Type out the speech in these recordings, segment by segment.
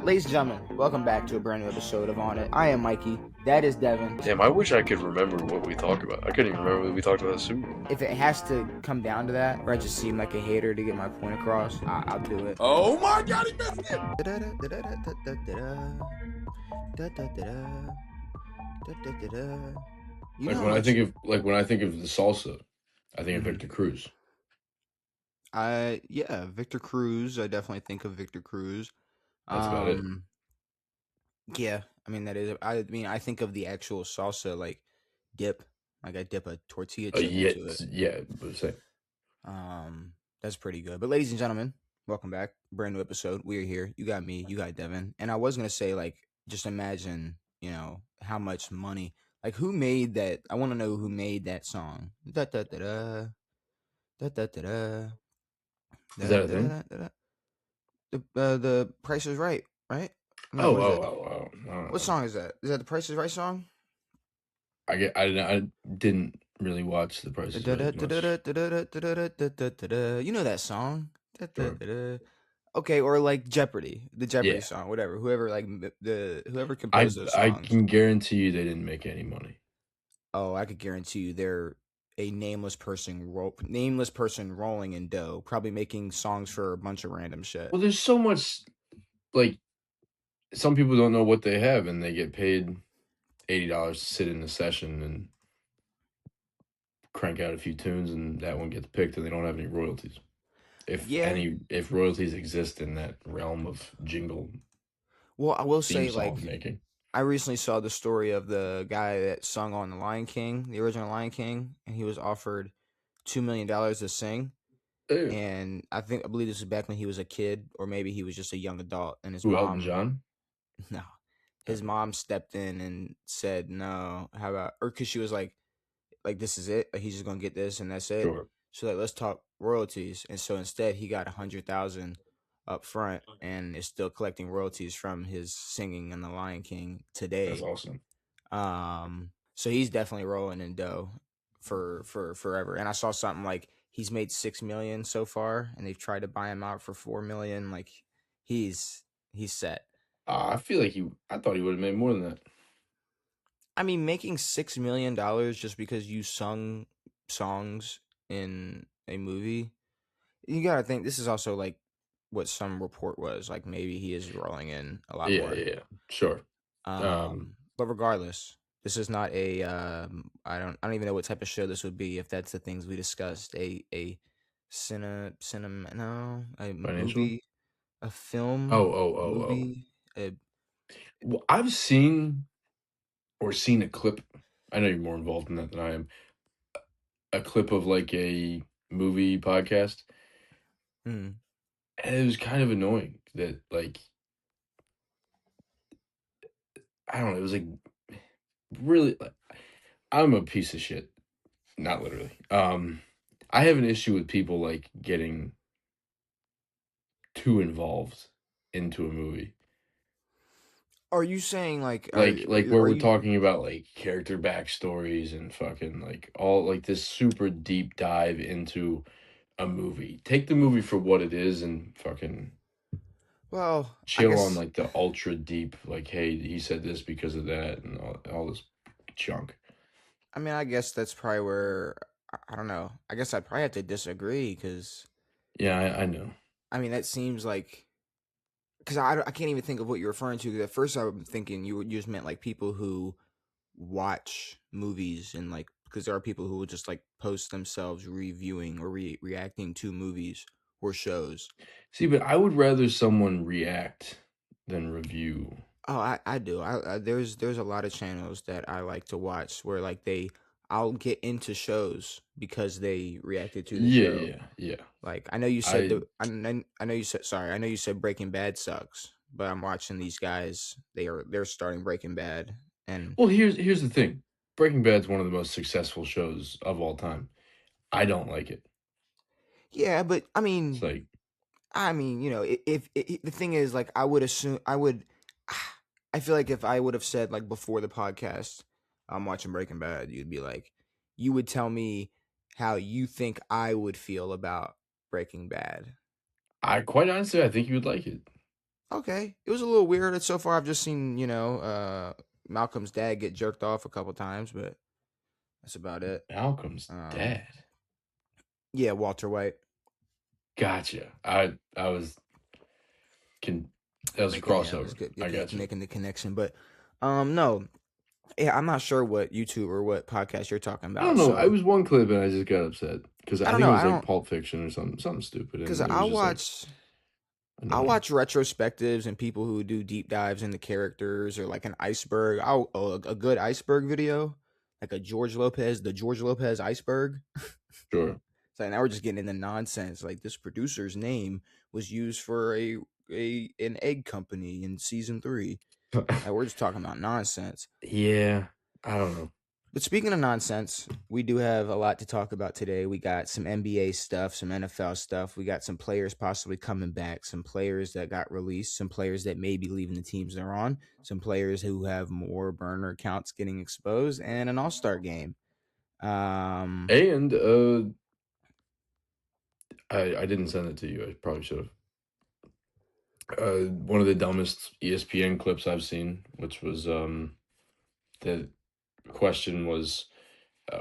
Ladies and gentlemen, welcome back to a brand new episode of On It. I am Mikey. That is Devin. Damn, I wish I could remember what we talked about. I couldn't even remember what we talked about the Super Bowl. If it has to come down to that, or I just seem like a hater to get my point across, I'll do it. Oh my God, he missed it! When I think of the salsa, I think of Victor Cruz. Victor Cruz. I definitely think of Victor Cruz. That's about it. Yeah, I mean that is. I think of the actual salsa like dip. Like I dip a tortilla chip into it. Yeah, but same. That's pretty good. But ladies and gentlemen, welcome back. Brand new episode. We are here. You got me. You got Devin. And I was gonna say, like, just imagine, how much money. Like, who made that? I want to know who made that song. Da da da da da da da da. Is that a thing? The Price is Right, right? No, What song is that? Is that the Price is Right song? I didn't really watch the Price is Right much. You know that song? Sure. Okay, or like Jeopardy, the Jeopardy song, whatever. Whoever composed those songs. I can guarantee you they didn't make any money. Oh, I could guarantee you they're a nameless person rolling in dough, probably making songs for a bunch of random shit. Well, there's so much, like, some people don't know what they have, and they get paid $80 to sit in a session and crank out a few tunes, and that one gets picked, and they don't have any royalties. If royalties exist in that realm of jingle. Well, I will say, making. I recently saw the story of the guy that sung on the Lion King, the original Lion King, and he was offered $2 million to sing. Ew. And I believe this was back when he was a kid, or maybe he was just a young adult. And his mom, Elton John? No, his mom stepped in and said, "No, how about?" Or because she was like, "This is it. Like, he's just gonna get this, and that's it." Sure. So let's talk royalties. And so instead, he got $100,000 up front, and is still collecting royalties from his singing in the Lion King today. That's awesome. So he's definitely rolling in dough for forever. And I saw something like he's made $6 million so far, and they've tried to buy him out for $4 million. Like he's set. I feel like I thought he would have made more than that. I mean, making $6 million just because you sung songs in a movie, you gotta think this is also like what some report was. Like maybe he is rolling in a lot more. Yeah, sure. But regardless, this is not a I don't even know what type of show this would be if that's the things we discussed. A movie, a film. Movie. Well, I've seen a clip. I know you're more involved in that than I am. A clip of like a movie podcast. And it was kind of annoying that, like, I don't know, it was like really, like, I'm a piece of shit. Not literally. I have an issue with people like getting too involved into a movie. Are you saying like where we're talking about like character backstories and fucking like all like this super deep dive into a movie? Take the movie for what it is and fucking chill on like the ultra deep, like, hey, he said this because of that and all this junk. I mean, I guess that's probably where I don't know. I guess I'd probably have to disagree because. Yeah, I know. I mean, that seems like. Because I can't even think of what you're referring to. Because at first I was thinking you just meant like people who watch movies and like because there are people who will just like post themselves reviewing or reacting to movies or shows. See, but I would rather someone react than review. Oh, I do. There's a lot of channels that I like to watch where like I'll get into shows because they reacted to the show. Yeah. Like I know you said I know you said Breaking Bad sucks, but I'm watching these guys. They're starting Breaking Bad, and well, here's the thing. Breaking Bad's one of the most successful shows of all time. I don't like it. Yeah, but I mean, it's like, if the thing is like I feel like if I would have said like before the podcast, I'm watching Breaking Bad, you'd be like, you would tell me how you think I would feel about Breaking Bad. Quite honestly, I think you would like it. Okay, it was a little weird. So far, I've just seen Malcolm's dad get jerked off a couple times, but that's about it. Malcolm's Um, dad. yeah, Walter White. Gotcha. I was can that was a Yeah, it was crossover. good, I good got you. making the connection, but no, yeah, I'm not sure what YouTube or what podcast you're talking I don't about. know. I So was one clip and I just got upset because I I don't think know. it I was like don't Pulp Fiction or something stupid, because and it was just like I annoying. watch retrospectives and people who do deep dives into characters or like an iceberg. A good iceberg video, like the George Lopez iceberg. Sure. So now we're just getting into nonsense. Like this producer's name was used for a an egg company in season 3. Like we're just talking about nonsense. Yeah, I don't know. But speaking of nonsense, we do have a lot to talk about today. We got some NBA stuff, some NFL stuff. We got some players possibly coming back, some players that got released, some players that may be leaving the teams they're on, some players who have more burner accounts getting exposed, and an all-star game. Um, And I didn't send it to you. I probably should have. One of the dumbest ESPN clips I've seen, which was the question was,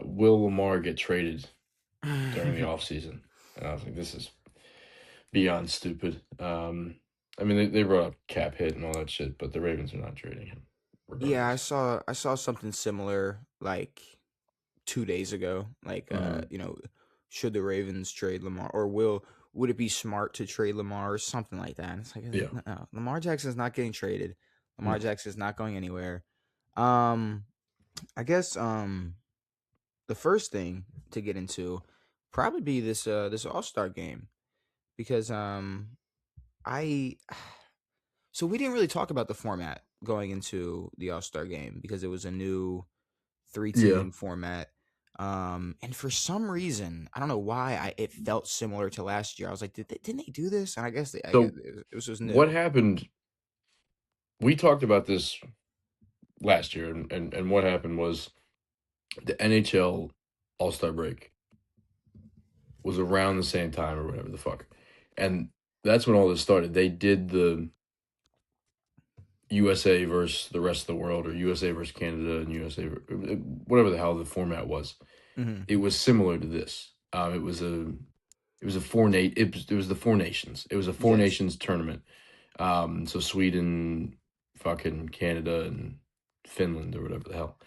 will Lamar get traded during the offseason? And I was like, this is beyond stupid. I mean, they brought up cap hit and all that shit, but the Ravens are not trading him, yeah, regardless. I saw something similar like 2 days ago. Like, Hmm. should the Ravens trade Lamar, or would it be smart to trade Lamar or something like that? And it's like, Yeah. no, Lamar Jackson's not getting traded. Lamar No. Jackson is not going anywhere. Um, I guess the first thing to get into probably be this All Star game because I so we didn't really talk about the format going into the All Star game because it was a new three Yeah. team format. And for some reason, I don't know why it felt similar to last year. I was like, didn't they do this? And I guess So it was just what new. happened? We talked about this last year, and what happened was the NHL All Star break was around the same time or whatever the fuck. And that's when all this started. They did the USA versus the rest of the world, or USA versus Canada and USA, whatever the hell the format was. Hmm. It was similar to this. It was a it was the four nations. It was a four Yes. nations tournament. So Sweden, fucking Canada, and Finland or whatever the hell.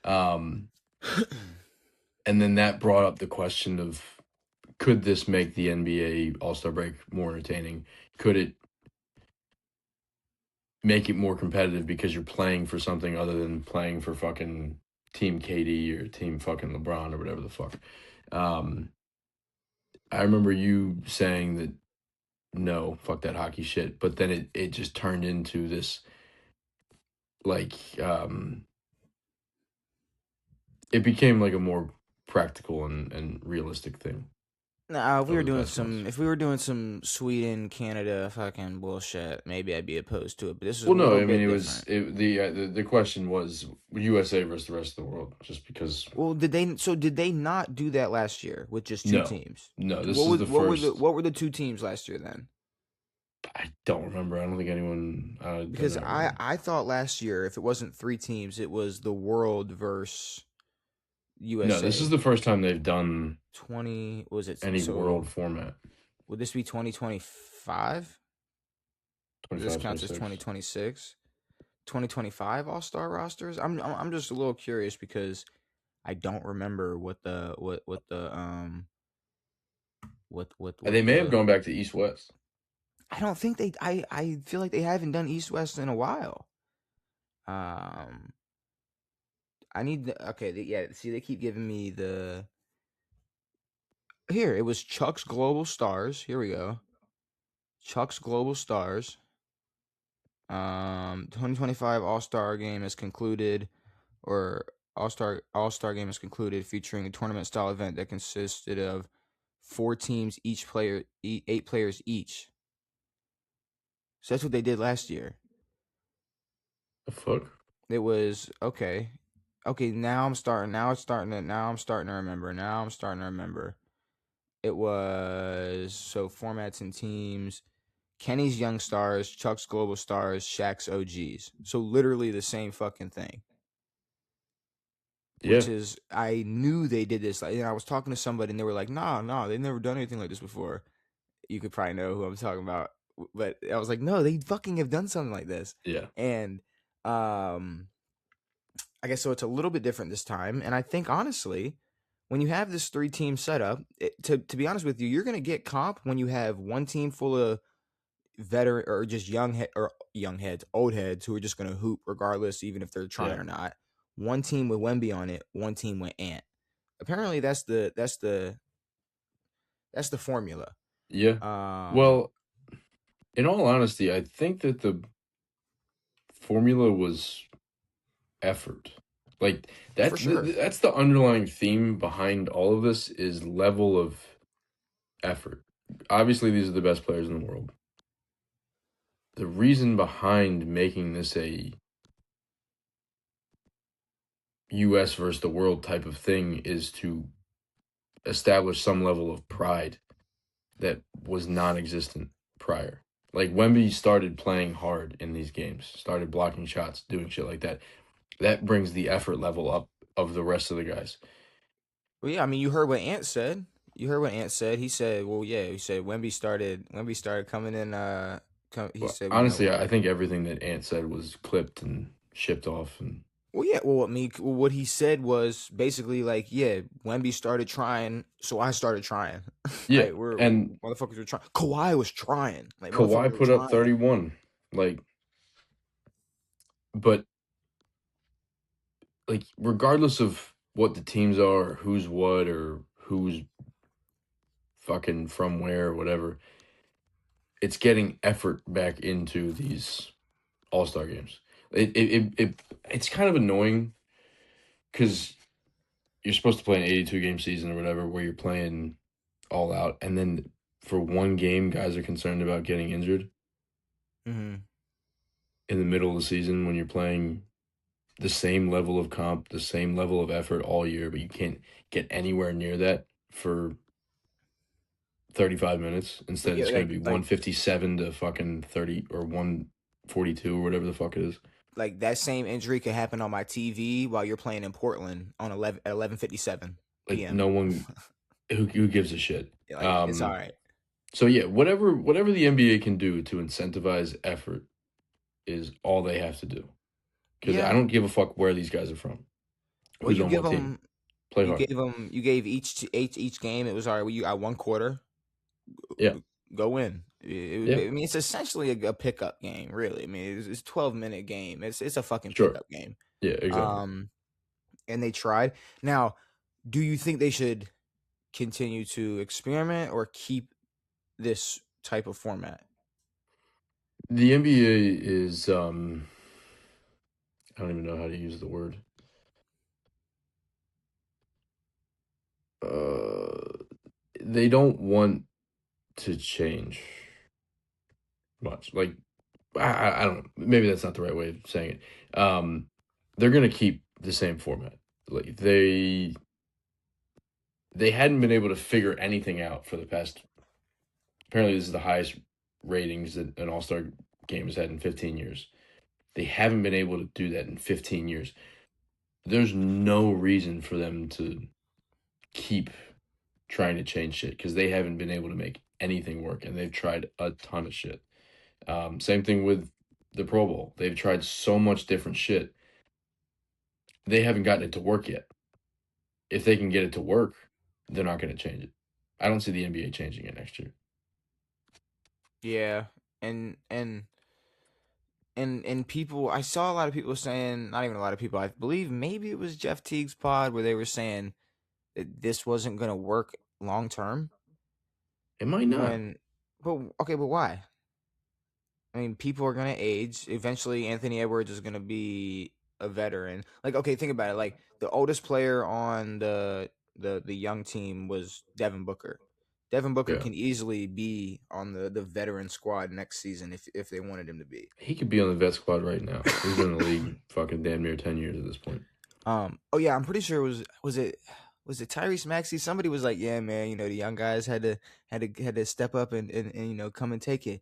Um, and then that brought up the question of, could this make the NBA All Star break more entertaining? Could it make it more competitive because you're playing for something other than playing for fucking Team KD or Team fucking LeBron or whatever the fuck? Um, I remember you saying that no, fuck that hockey shit, but then it just turned into this like it became like a more practical and realistic thing Now, over the past months. if we were doing some Sweden, Canada fucking bullshit, maybe I'd be opposed to it. But this is a Well, no, little I mean bit it was different. the question was USA versus the rest of the world, just because. Well, did they not do that last year with just two No, teams? no, this is the first. What were the two teams last year then? I don't remember. I don't think anyone. I Because don't remember. I thought last year if it wasn't three teams, it was the world versus No, this is USA. the first time they've done 20 what was it? any So world format. would this be 2025? This 25, counts as 26. 2026. 2025 All-Star rosters? I'm just a little curious because I don't remember what the They what may have the gone back to East West. I don't think I feel like they haven't done East West in a while. Um I need the okay, yeah, see they keep giving me the here, it was Chuck's Global Stars. Here we go. Chuck's Global Stars. 2025 All-Star game is concluded or All-Star game is concluded featuring a tournament style event that consisted of 4 teams, each player 8 players each. So that's what they did last year. The fuck? It was okay. Okay, now I'm starting. Now I'm starting to remember. Now I'm starting to remember. It was so formats and teams. Kenny's Young Stars, Chuck's Global Stars, Shaq's OGs. So literally the same fucking thing. Yeah, Which is, I knew they did this. Like, I was talking to somebody and they were like, nah, they've never done anything like this before. You could probably know who I'm talking about, but I was like, no, they fucking have done something like this. yeah, And I guess so. It's a little bit different this time, and I think honestly, when you have this 3 team setup, to be honest with you, you're gonna get comp when you have one team full of veteran or just young heads, old heads who are just gonna hoop regardless, even if they're trying yeah, or not. One team with Wemby on it, one team with Ant. Apparently, that's the formula. yeah. Um, Well, in all honesty, I think that the formula was effort. Like for sure. that's the underlying theme behind all of this is level of effort. Obviously, these are the best players in the world. The reason behind making this a US versus the world type of thing is to establish some level of pride that was non-existent prior. Like Wemby started playing hard in these games, started blocking shots, doing shit like that. That brings the effort level up of the rest of the guys. Well, yeah, I mean, you heard what Ant said. You heard what Ant said. He said, "Well, yeah." He said Wemby started coming in. He But said, honestly, I think everything that Ant said was clipped and shipped off. And well, yeah. Well, what he said was basically like, yeah, Wemby started trying, so I started trying. yeah, Like we're and motherfuckers were trying. Kawhi was trying. Like motherfuckers Kawhi were put up trying. 31. Like, but like regardless of what the teams are, who's what, or who's fucking from where or whatever, it's getting effort back into these all-star games. It's kind of annoying because you're supposed to play an 82 game season or whatever where you're playing all out, and then for one game guys are concerned about getting injured Mm-hmm. in the middle of the season when you're playing the same level of comp, the same level of effort all year, but you can't get anywhere near that for 35 minutes. But Instead, yeah, it's going like to be like 157 to fucking 30 or 142 or whatever the fuck it is. like that same injury could happen on my TV while you're playing in Portland on 11:57 Like p.m. no one who gives a shit. Like it's all right. So yeah, whatever the NBA can do to incentivize effort is all they have to do. Because I Yeah. don't give a fuck where these guys are from, Well, who's on what team. Play hard. you gave each game. It was all right. Well, you got one quarter. Yeah, Go in. yeah, I mean, it's essentially a pickup game, really. I mean, it's 12-minute game. It's a fucking sure. pickup game. Yeah, exactly. Um, and they tried. Now, do you think they should continue to experiment or keep this type of format? The NBA is I don't even know how to use the word. Uh they don't want to change much. Like I don't know. Maybe that's not the right way of saying it. They're gonna keep the same format. Like they hadn't been able to figure anything out for the past. Apparently, this is the highest ratings that an All Star game has had in 15 years. They haven't been able to do that in 15 years. There's no reason for them to keep trying to change shit because they haven't been able to make anything work, and they've tried a ton of shit. Same thing with the Pro Bowl. They've tried so much different shit. They haven't gotten it to work yet. If they can get it to work, they're not going to change it. I don't see the NBA changing it next year. Yeah, and people, I saw a lot of people saying, not even a lot of people, I believe maybe it was Jeff Teague's pod where they were saying that this wasn't going to work long term. It might not. When, but okay, but why? I mean, people are gonna age. Eventually, Anthony Edwards is gonna be a veteran. Like, okay, think about it. Like, the oldest player on the young team was Devin Booker. Devin Booker Yeah. can easily be on the veteran squad next season if they wanted him to be. He could be on the vet squad right now. He's been in the league fucking damn near 10 years at this point. Oh yeah, I'm pretty sure it Tyrese Maxey? Somebody was like, yeah, man, the young guys had to step up and come and take it.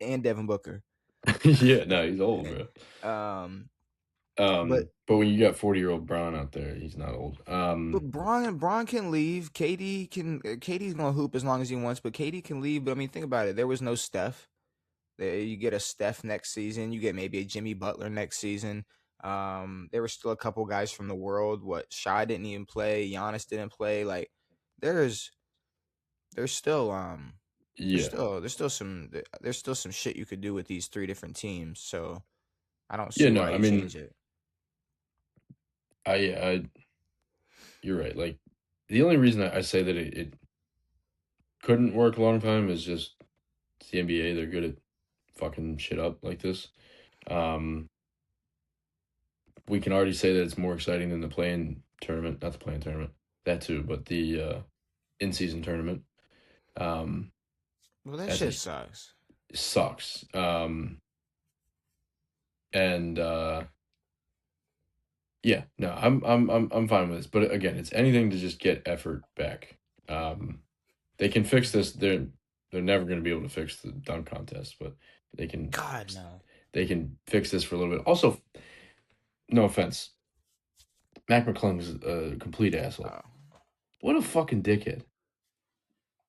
and Devin Booker. Yeah, no, he's old, bro. um, but But when you got 40-year-old Braun out there, he's not old. Braun can leave. KD's gonna hoop as long as he wants, but KD can leave. But I mean, think about it. There was no Steph. You get a Steph next season. You get maybe a Jimmy Butler next season. There were still a couple guys from the world. What Shai didn't even play. Giannis didn't play. Like there's there's still Yeah. there's still some shit you could do with these three different teams. So I don't Yeah, see no, why I you change mean, it. I you're right. Like, the only reason I say that it couldn't work a long time is just it's the NBA. They're good at fucking shit up like this. Um, we can already say that it's more exciting than the play-in tournament. Not the play-in tournament, that too, but the in-season tournament. Um, Well, that that's a shit sucks. sucks. And yeah, no, I'm fine with this. But again, it's anything to just get effort back. They can fix this. They're never going to be able to fix the dunk contest, but they can God no. they can fix this for a little bit. Also, no offense, Mac McClung's a complete asshole. Uh, What a fucking dickhead.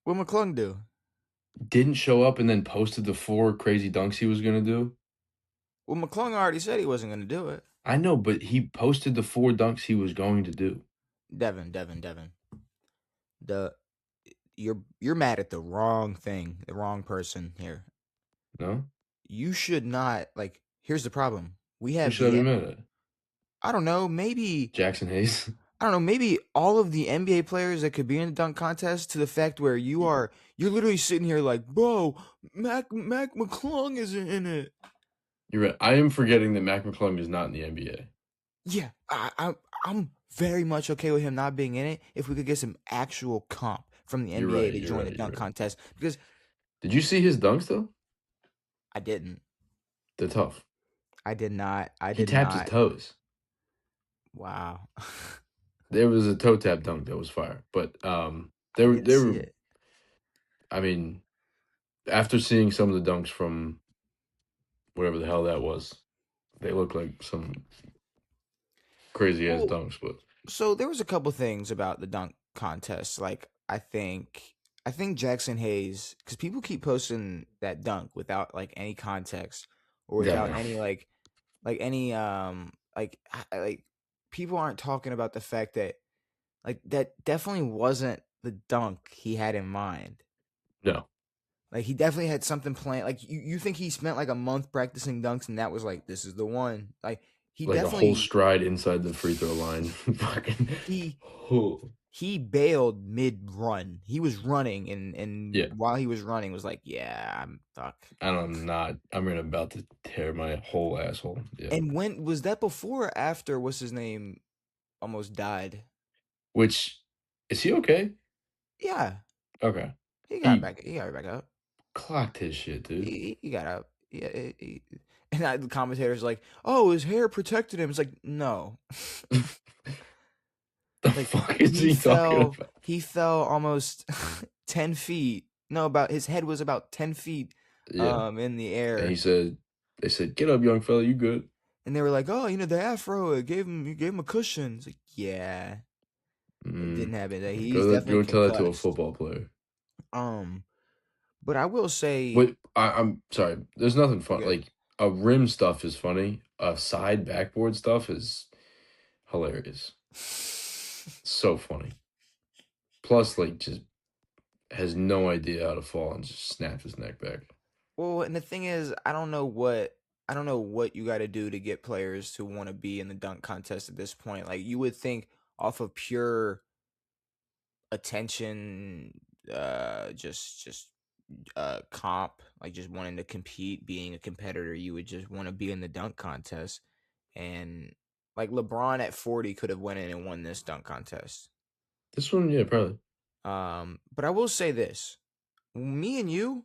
what McClung do? Didn't show up and then posted the 4 crazy dunks he was going to do. Well, McClung already said he wasn't going to do it. I know, but he posted the 4 dunks he was going to do. Devin. The you're mad at the wrong thing, the wrong person here. No? You should not like. Here's the problem. We Who have should I be the. mad at? I don't know. Maybe Jackson Hayes? I don't know. Maybe all of the NBA players that could be in the dunk contest to the fact where you're literally sitting here like, bro, Mac McClung isn't in it. You're right. I am forgetting that Mac McClung is not in the NBA. Yeah, I'm very much okay with him not being in it if we could get some actual comp from the You're NBA right. to You're join the right. You're dunk right. contest because Did you see his dunks though? I didn't. They're tough. I did not. I He did tapped his not. toes. Wow. There was a toe tap dunk that was fire, but I didn't they see were. it. I mean, after seeing some of the dunks from whatever the hell that was, they look like some crazy ass Well, dunks. But so there was a couple things about the dunk contest. Like I think Jackson Hayes, because people keep posting that dunk without like any context or without yeah, any any like people aren't talking about the fact that like that definitely wasn't the dunk he had in mind. no, Like he definitely had something planned. Like you think he spent like a month practicing dunks and that was like this is the one. Like he like a whole definitely stride inside the free throw line. Fucking. he Oh. he bailed mid run. He was running and Yeah, while he was running was like, yeah, I'm fuck. I'm not. I'm about to tear my whole asshole. Yeah. And when was that before or after what's his name almost died? Which is he okay? Yeah. Okay. He He got back up. clocked his shit, dude. He got up. Yeah, and the commentators like, "Oh, his hair protected him." It's like, no, The like fuck is he talking about? he fell almost 10 feet. No, about his head was about 10 feet, Yeah. in the And air, they said, get up, young fella, you good. and they were like, "Oh, the afro it gave him a cushion." It's like, yeah, it Mm, didn't happen. He's definitely go tell that to a concussed. football player. Um, but I will say, Wait, I'm sorry. There's nothing fun. you're Like, a rim stuff is funny. A side backboard stuff is hilarious. good. So funny. Plus, like, just has no idea how to fall and just snaps his neck back. Well, and the thing is, I don't know what you got to do to get players to want to be in the dunk contest at this point. Like you would think off of pure attention, comp, like just wanting to compete, being a competitor, you would just want to be in the dunk contest. And like LeBron at 40 could have went in and won this dunk contest. This one, yeah, probably. But I will say this. Me and you,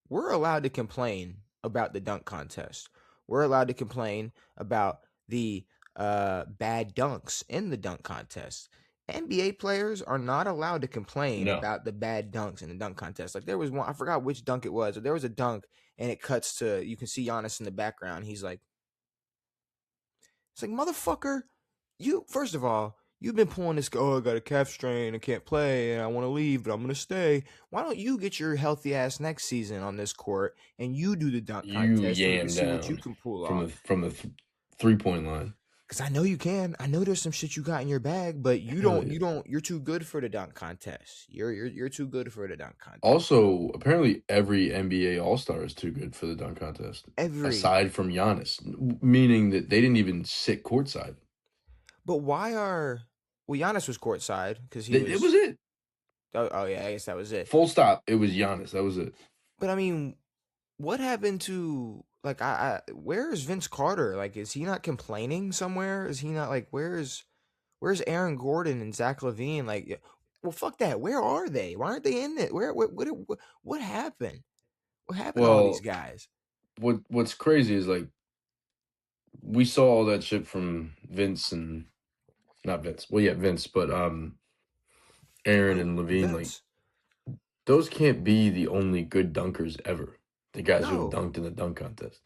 we're allowed to complain about the dunk contest. We're allowed to complain about the bad dunks in the dunk contest. NBA players are not allowed to complain No. about the bad dunks in the dunk contest. Like there was one, I forgot which dunk it was, but there was a dunk, and it cuts to you can see Giannis in the background. He's like, it's like motherfucker, you first of all. You've been pulling this. Oh, I got a calf strain. I can't play, and I want to leave, but I'm gonna stay. Why don't you get your healthy ass next season on this court, and you do the dunk You contest, and we can yam see what you down can pull from off? the 3-point line. Because I know you can. I know there's some shit you got in your bag, but you Hell don't. yeah. You don't. You're too good for the dunk contest. You're too good for the dunk contest. Also, apparently every NBA All-Star is too good for the dunk contest, Every. aside from Giannis, meaning that they didn't even sit courtside. But why are? Well, Giannis was courtside because he It was. was it. Oh yeah, I guess that was it. Full stop. It was Giannis. That was it. But I mean, what happened to like where is Vince Carter? Like, is he not complaining somewhere? Is he not like where's Aaron Gordon and Zach Levine? Like, well, fuck that. Where are they? Why aren't they in it? What happened? What happened to all these Well, guys? what's crazy is like we saw all that shit from Vince and not Vince. Well, yeah, Vince, but Aaron Oh, and Levine. Like Vince. those can't be the only good dunkers ever. The guys who have No. dunked in the dunk contest.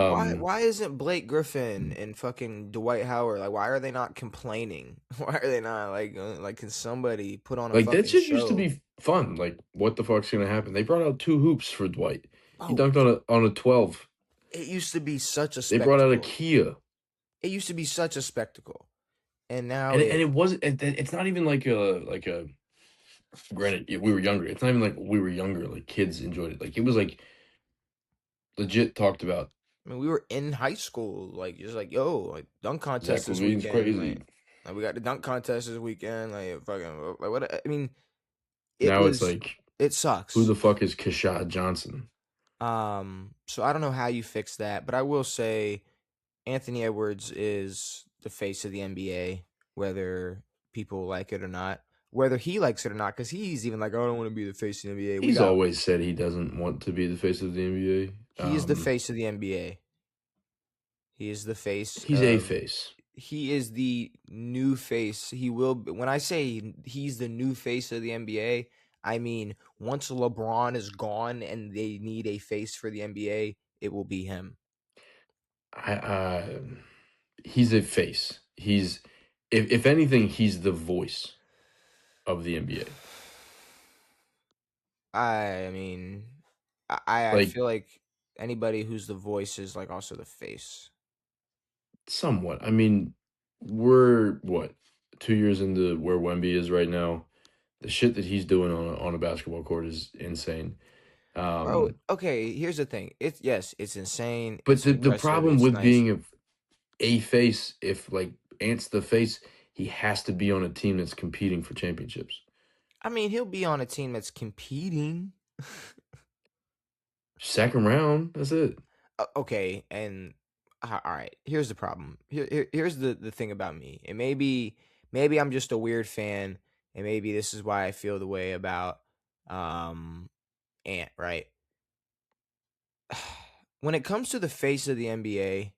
Why Um, why isn't Blake Griffin and fucking Dwight Howard like why are they not complaining? Why are they not like can somebody put on a like that fucking shit used to show? be fun. Like, what the fuck's gonna happen? They brought out 2 hoops for Dwight. He Oh, dunked on a 12. it used to be such a They brought out a spectacle. Kia, It used to be such a spectacle. And now and it wasn't. It's not even like a. Granted, yeah, we were younger. It's not even like we were younger. Like kids enjoyed it. Like it was like legit talked about. I mean we were in high school, like just like yo, like dunk contest Zach this Levine's weekend, crazy. like we got the dunk contest this weekend, like fucking like what I mean, it Now it's was like, it who sucks. the fuck is Kashad Johnson? So I don't know how you fix that, but I will say Anthony Edwards is the face of the NBA, whether people like it or not, whether he likes it or not, because he's even like, "Oh, I don't want to be the face of the NBA." We He's got always said he doesn't want to be the face of the NBA. he is the face of the NBA. He is the face He's a of. face. He is the new face. He will. When I say he's the new face of the NBA, I mean once LeBron is gone and they need a face for the NBA, it will be him. I he's a face. He's if anything, he's the voice of the NBA. I mean, I Like feel like anybody who's the voice is like also the face. somewhat. I mean, we're what 2 years into where Wemby is right now. The shit that he's doing on a basketball court is insane. Bro, Um, okay, here's the thing. It's yes, it's insane, but it's the impressive, problem it's with nice. being a face, if like Ant's the face, he has to be on a team that's competing for championships. I mean, he'll be on a team that's competing. Second round, that's it. Okay, and all right, here's the problem. Here's the thing about me. And maybe I'm just a weird fan, and maybe this is why I feel the way about um Ant, right? When it comes to the face of the NBA,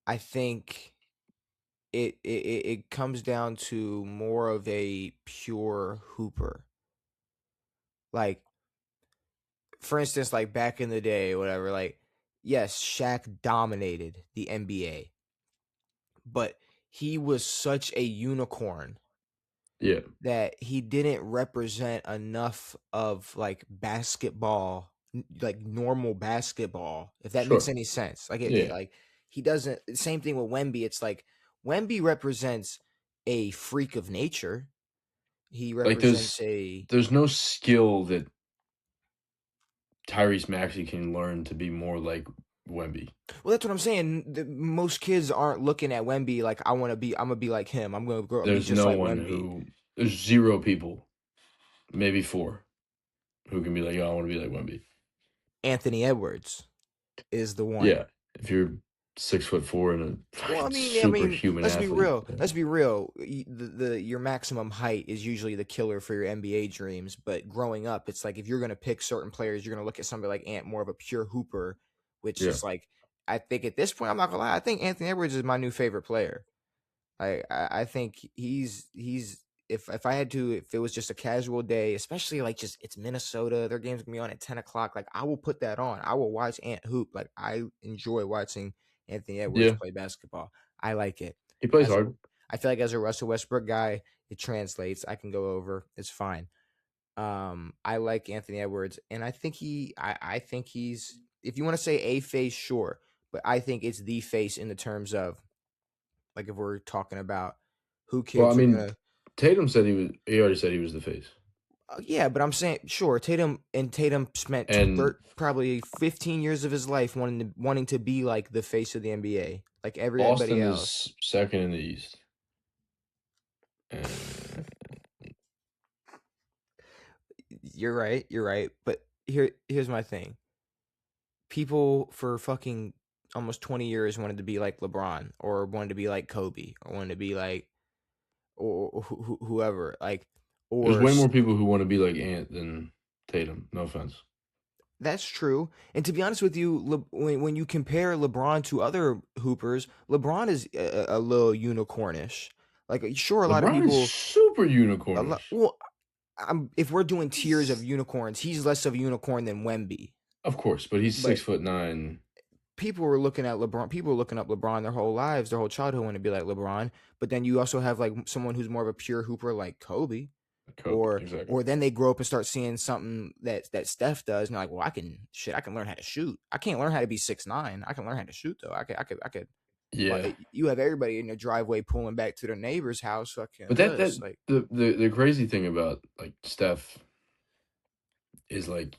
I think it comes down to more of a pure hooper. Like, for instance, like back in the day, whatever, like, yes, Shaq dominated the NBA, but he was such a unicorn Yeah, that he didn't represent enough of like like normal basketball, if that makes sure. any sense. Like Yeah, like he doesn't. Same thing with Wemby. It's like Wemby represents a freak of nature. He like represents a. there's no skill that Tyrese Maxey can learn to be more like Wemby. Well, that's what I'm saying. Most kids aren't looking at Wemby like I want to be. I'm gonna be like him. I'm gonna grow up and be There's just no like one Wemby. who there's 0 people, maybe 4, who can be like, "Oh, I want to be like Wemby." Anthony Edwards is the one. Yeah, if you're 6'4" and a Well, fucking superhuman let's be athlete, real. Let's be real. The your maximum height is usually the killer for your NBA dreams. But growing up, it's like if you're gonna pick certain players, you're gonna look at somebody like Ant, more of a pure hooper, which yeah. is like I think at this point, I'm not gonna lie. I think Anthony Edwards is my new favorite player. I think he's if I had to, if it was just a casual day, especially like just it's Minnesota, their game's gonna be on at 10 o'clock. Like I will put that on. I will watch Ant hoop. Like I enjoy watching Anthony Edwards Yeah, play basketball. I like it. he plays As a, hard. I feel like as a Russell Westbrook guy, it translates. I can go over. It's fine. I like Anthony Edwards, and I think he's, if you want to say a face, sure, but I think it's the face in the terms of like if we're talking about who Well, I kids are mean, gonna. Tatum said he was. He already said he was the face, Yeah, but I'm saying sure. Tatum spent and probably 15 years of his life wanting to be like the face of the NBA, like everybody Boston else. is second in the East. And You're right. You're right. But here's my thing. People for fucking almost 20 years wanted to be like LeBron or wanted to be like Kobe or wanted to be like or whoever like there's or way more people who want to be like Ant than Tatum. No offense. that's true. And to be honest with you, when you compare LeBron to other hoopers, LeBron is a little unicornish. Like sure, a lot of LeBron is people super unicornish. well, if we're doing tiers of unicorns, he's less of a unicorn than Wemby. Of course, but he's But 6'9". people were looking at LeBron. People were looking up LeBron their whole lives, their whole childhood, want to be like LeBron. But then you also have like someone who's more of a pure hooper, like Kobe, Kobe, or exactly. or then they grow up and start seeing something that Steph does, and they're like, well, I can learn how to shoot. I can't learn how to be 6'9". I can learn how to shoot though. I could. Well, Yeah, you have everybody in their driveway pulling back to their neighbor's house, fucking but that this, like the crazy thing about like Steph is like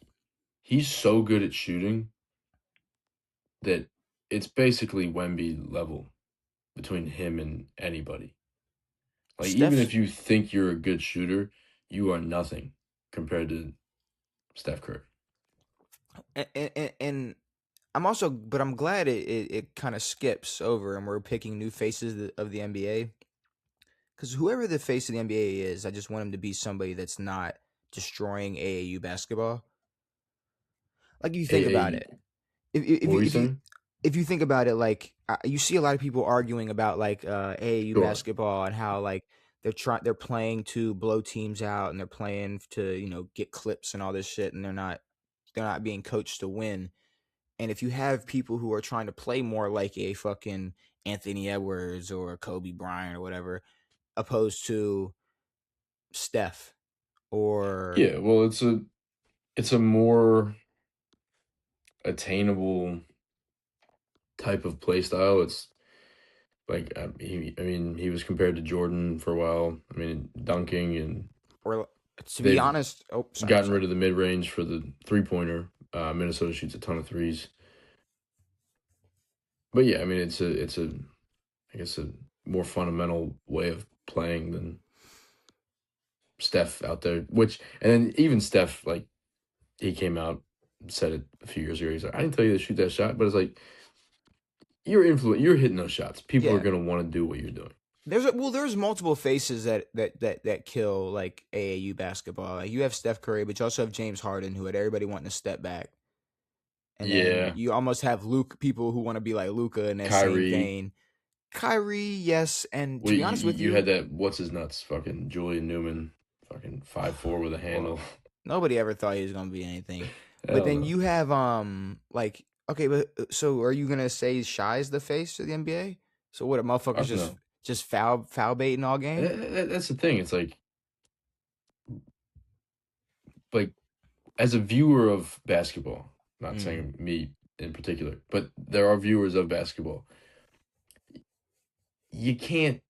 he's so good at shooting that it's basically Wemby level between him and anybody. Like even Steph. if you think you're a good shooter, you are nothing compared to Steph Curry. And I'm also, but I'm glad it kind of skips over and we're picking new faces of the NBA. Because whoever the face of the NBA is, I just want him to be somebody that's not destroying AAU basketball. Like you think about AA, it, if if what you were you if you saying? if you think about it, like you see a lot of people arguing about like AAU Sure. basketball and how like they're playing to blow teams out and they're playing to get clips and all this shit and they're not being coached to win. And if you have people who are trying to play more like a fucking Anthony Edwards or Kobe Bryant or whatever, opposed to Steph or Yeah, well, it's a more attainable type of play style. It's like I mean, he was compared to Jordan for a while. I mean, dunking, and or to be they've honest, oh sorry, gotten rid sorry. of the mid range for the 3-pointer. Minnesota shoots a ton of threes, but yeah, I mean, it's a I guess a more fundamental way of playing than Steph out there. Which and then even Steph, like he came out and said it a few years ago. He's like, I didn't tell you to shoot that shot, but it's like you're hitting those shots. People are Yeah. gonna want to do what you're doing. There's multiple faces that kill like AAU basketball. Like you have Steph Curry, but you also have James Harden who had everybody wanting to step back. And then Yeah, you almost have people who want to be like Luca in that same Kyrie. vein. Kyrie, yes, and to Well, be honest with you had you, that what's his nuts fucking Julian Newman, fucking 5'4" with a well, handle. nobody ever thought he was gonna be anything. But Hell then no. you have like okay, but so are you gonna say Shy's the face of the NBA? So what, a motherfuckers Fuck no. just foul baiting all game? That's the thing. It's like as a viewer of basketball, not Mm. saying me in particular, but there are viewers of basketball. You can't.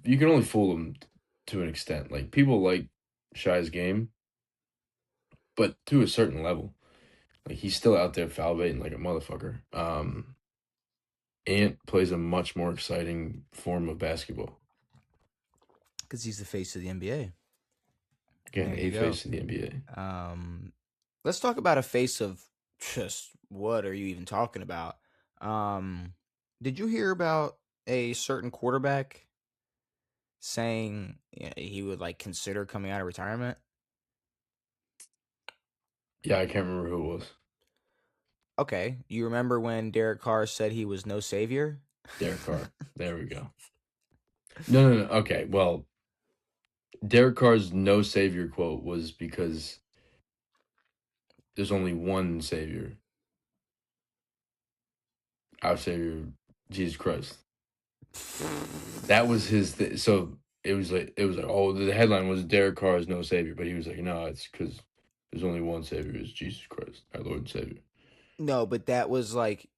You can only fool them to an extent. Like people like Shy's game, but to a certain level. Like he's still out there foul baiting like a motherfucker. Ant plays a much more exciting form of basketball. Because he's the face of the NBA. Again, There a you go. face of the NBA. Um, let's talk about a face of just what are you even talking about? Um, did you hear about a certain quarterback saying he would like consider coming out of retirement? Yeah, I can't remember who it was. Okay, you remember when Derek Carr said he was no savior? Derek Carr. There we go. No, no, no. Okay, well, Derek Carr's "no savior" quote was because there's only one savior, our savior, Jesus Christ. That was his. So it was like oh, the headline was Derek Carr is no savior, but he was like, no, it's because there's only one savior, is Jesus Christ, our Lord and Savior. No, but that was like,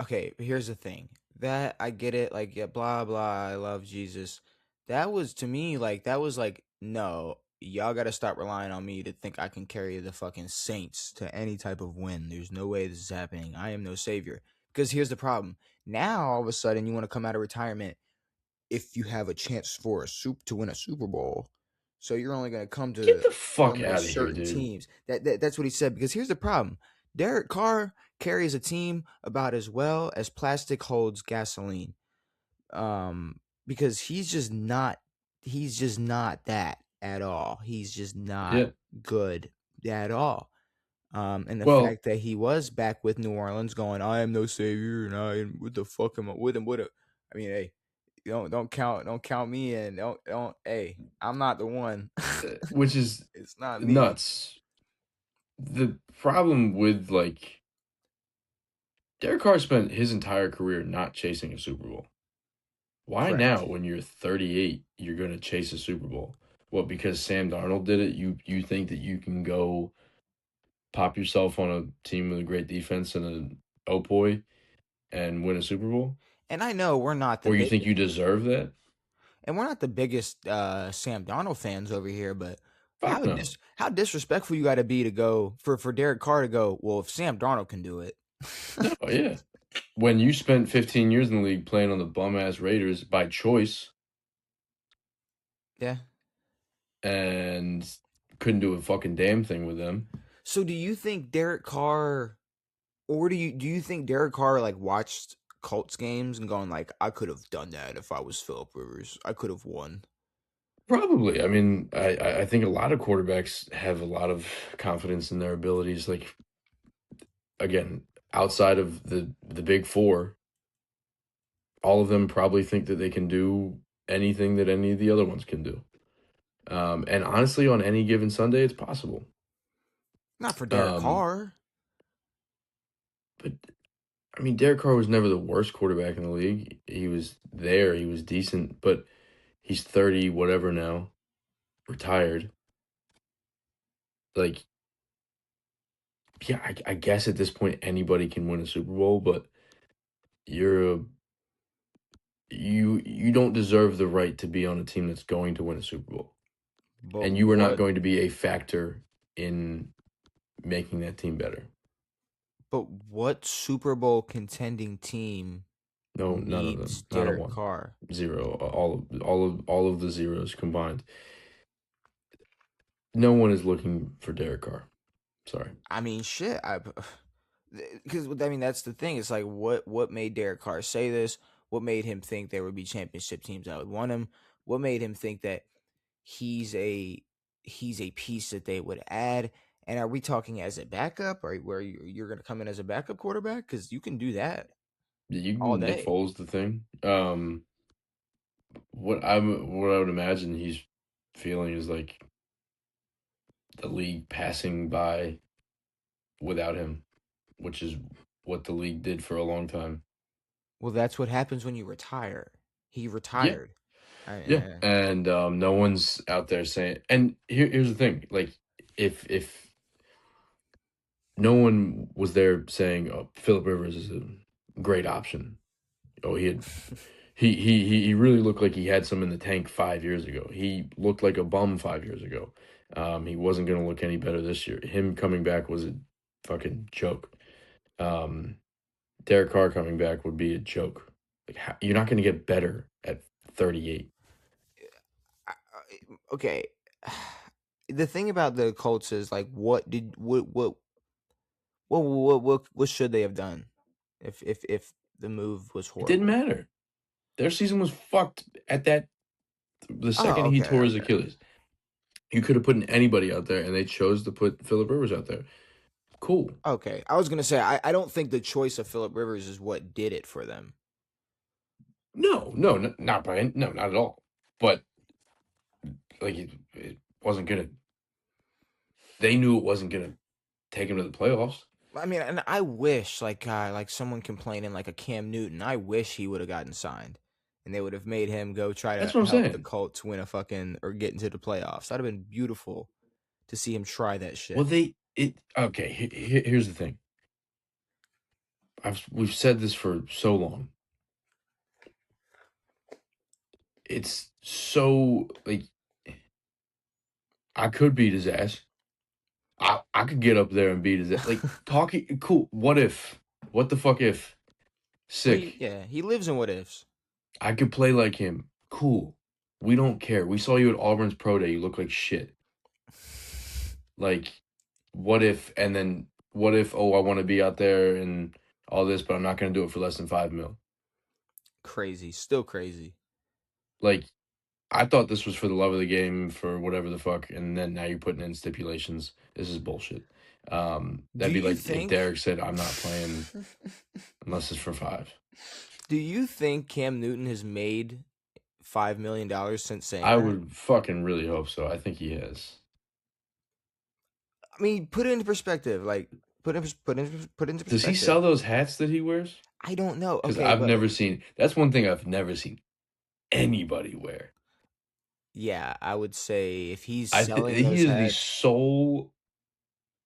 okay, here's the thing. That I get it, like, yeah, blah blah, I love Jesus. That was to me like, that was like, no, y'all gotta stop relying on me to think I can carry the fucking Saints to any type of win. There's no way this is happening. I am no savior. Because here's the problem. Now all of a sudden you want to come out of retirement if you have a chance for a soup to win a Super Bowl. So you're only going to come Get to the fuck only out of here, certain dude. teams. That's what he said. Because here's the problem: Derek Carr carries a team about as well as plastic holds gasoline. Because he's just not. He's just not that at all. He's just not Yeah. good at all. And the Well, fact that he was back with New Orleans, going, "I am no savior," and I am what the fuck am I with him? What a, I mean, hey, don't count me in. Don't. Hey, I'm not the one. which is It's not me. nuts. The problem with like Derek Carr spent his entire career not chasing a Super Bowl. Why now, Correct. when you're 38, you're going to chase a Super Bowl? What, because Sam Darnold did it? You think that you can go pop yourself on a team with a great defense and an oh boy and win a Super Bowl? And I know we're not the Or you big, think you deserve that? and we're not the biggest Sam Darnold fans over here, but Fuck no. how disrespectful you got to be to go for Derek Carr to go. Well, if Sam Darnold can do it, No, yeah. When you spent 15 years in the league playing on the bum ass Raiders by choice yeah. and couldn't do a fucking damn thing with them. So do you think Derek Carr? Or do you think Derek Carr like watched Colts games and going like, I could have done that if I was Philip Rivers. I could have won. Probably. I mean, I think a lot of quarterbacks have a lot of confidence in their abilities. Like again, outside of the big four, all of them probably think that they can do anything that any of the other ones can do. And honestly, on any given Sunday, it's possible. Not for Derek Um, Carr. but I mean, Derek Carr was never the worst quarterback in the league. He was there, he was decent, but he's 30, whatever now, retired. Like, yeah, I guess at this point anybody can win a Super Bowl, but you're a you don't deserve the right to be on a team that's going to win a Super Bowl. But And you are not what going to be a factor in making that team better. but what Super Bowl contending team No, none of needs them. Not a Derek one. Carr? Zero. All of the zeros combined. No one is looking for Derek Carr. Sorry. I mean, shit. I because I mean that's the thing. It's like what made Derek Carr say this? What made him think there would be championship teams that would want him? What made him think that he's a he's a piece that they would add? And are we talking as a backup, or where you're going to come in as a backup quarterback? Because you can do that You all can Nick day. Foles the thing. What I would imagine he's feeling is like the league passing by without him, which is what the league did for a long time. Well, that's what happens when you retire. He Yeah, retired. yeah, I, and no one's out there saying. And here's the thing: like, if no one was there saying, "Oh, Philip Rivers is a great option." Oh, he really looked like he had some in the tank 5 years ago. He looked like a bum 5 years ago. He wasn't going to look any better this year. Him coming back was a fucking joke. Um, Derek Carr coming back would be a joke. Like you're not going to get better at 38. okay. The thing about the Colts is like, what should they have done if the move was It didn't horrible? matter. Their season was fucked at that the second Oh, he okay, tore his okay, Achilles. You could have put anybody out there, and they chose to put Philip Rivers out there. Cool. okay. I was gonna say I don't think the choice of Philip Rivers is what did it for them. Not by no, not at all. But like it wasn't gonna. They knew it wasn't gonna take him to the playoffs. I mean, and I wish like someone complaining like a Cam Newton. I wish he would have gotten signed, and they would have made him go try That's to what I'm help the saying. Colts win a fucking or get into the playoffs. That'd have been beautiful to see him try that Well, shit. okay. Here's the thing. We've said this for so long. It's so like I could beat his ass. I could get up there and beat his ass. Like talking cool. What if? What the fuck if? Sick. Yeah, he lives in what ifs. I could play like him. Cool. We don't care. We saw you at Auburn's pro day. You look like shit. Like, what if? And then what if? Oh, I want to be out there and all this, but I'm not going to do it for less than 5 mil. Crazy, still crazy. Like, I thought this was for the love of the game, for whatever the fuck, and then now you're putting in stipulations. This is bullshit. Do That'd be you like if think? Derek said, "I'm not playing unless it's for 5." Do you think Cam Newton has made $5 million since saying I that? would fucking really hope so. I think he has. I mean, put it into perspective. Like, put into Does he perspective. sell those hats that he wears? I don't know. Because Okay, I've but never seen. That's one thing I've never seen anybody wear. yeah, I would say if he's selling He those is the hats, sole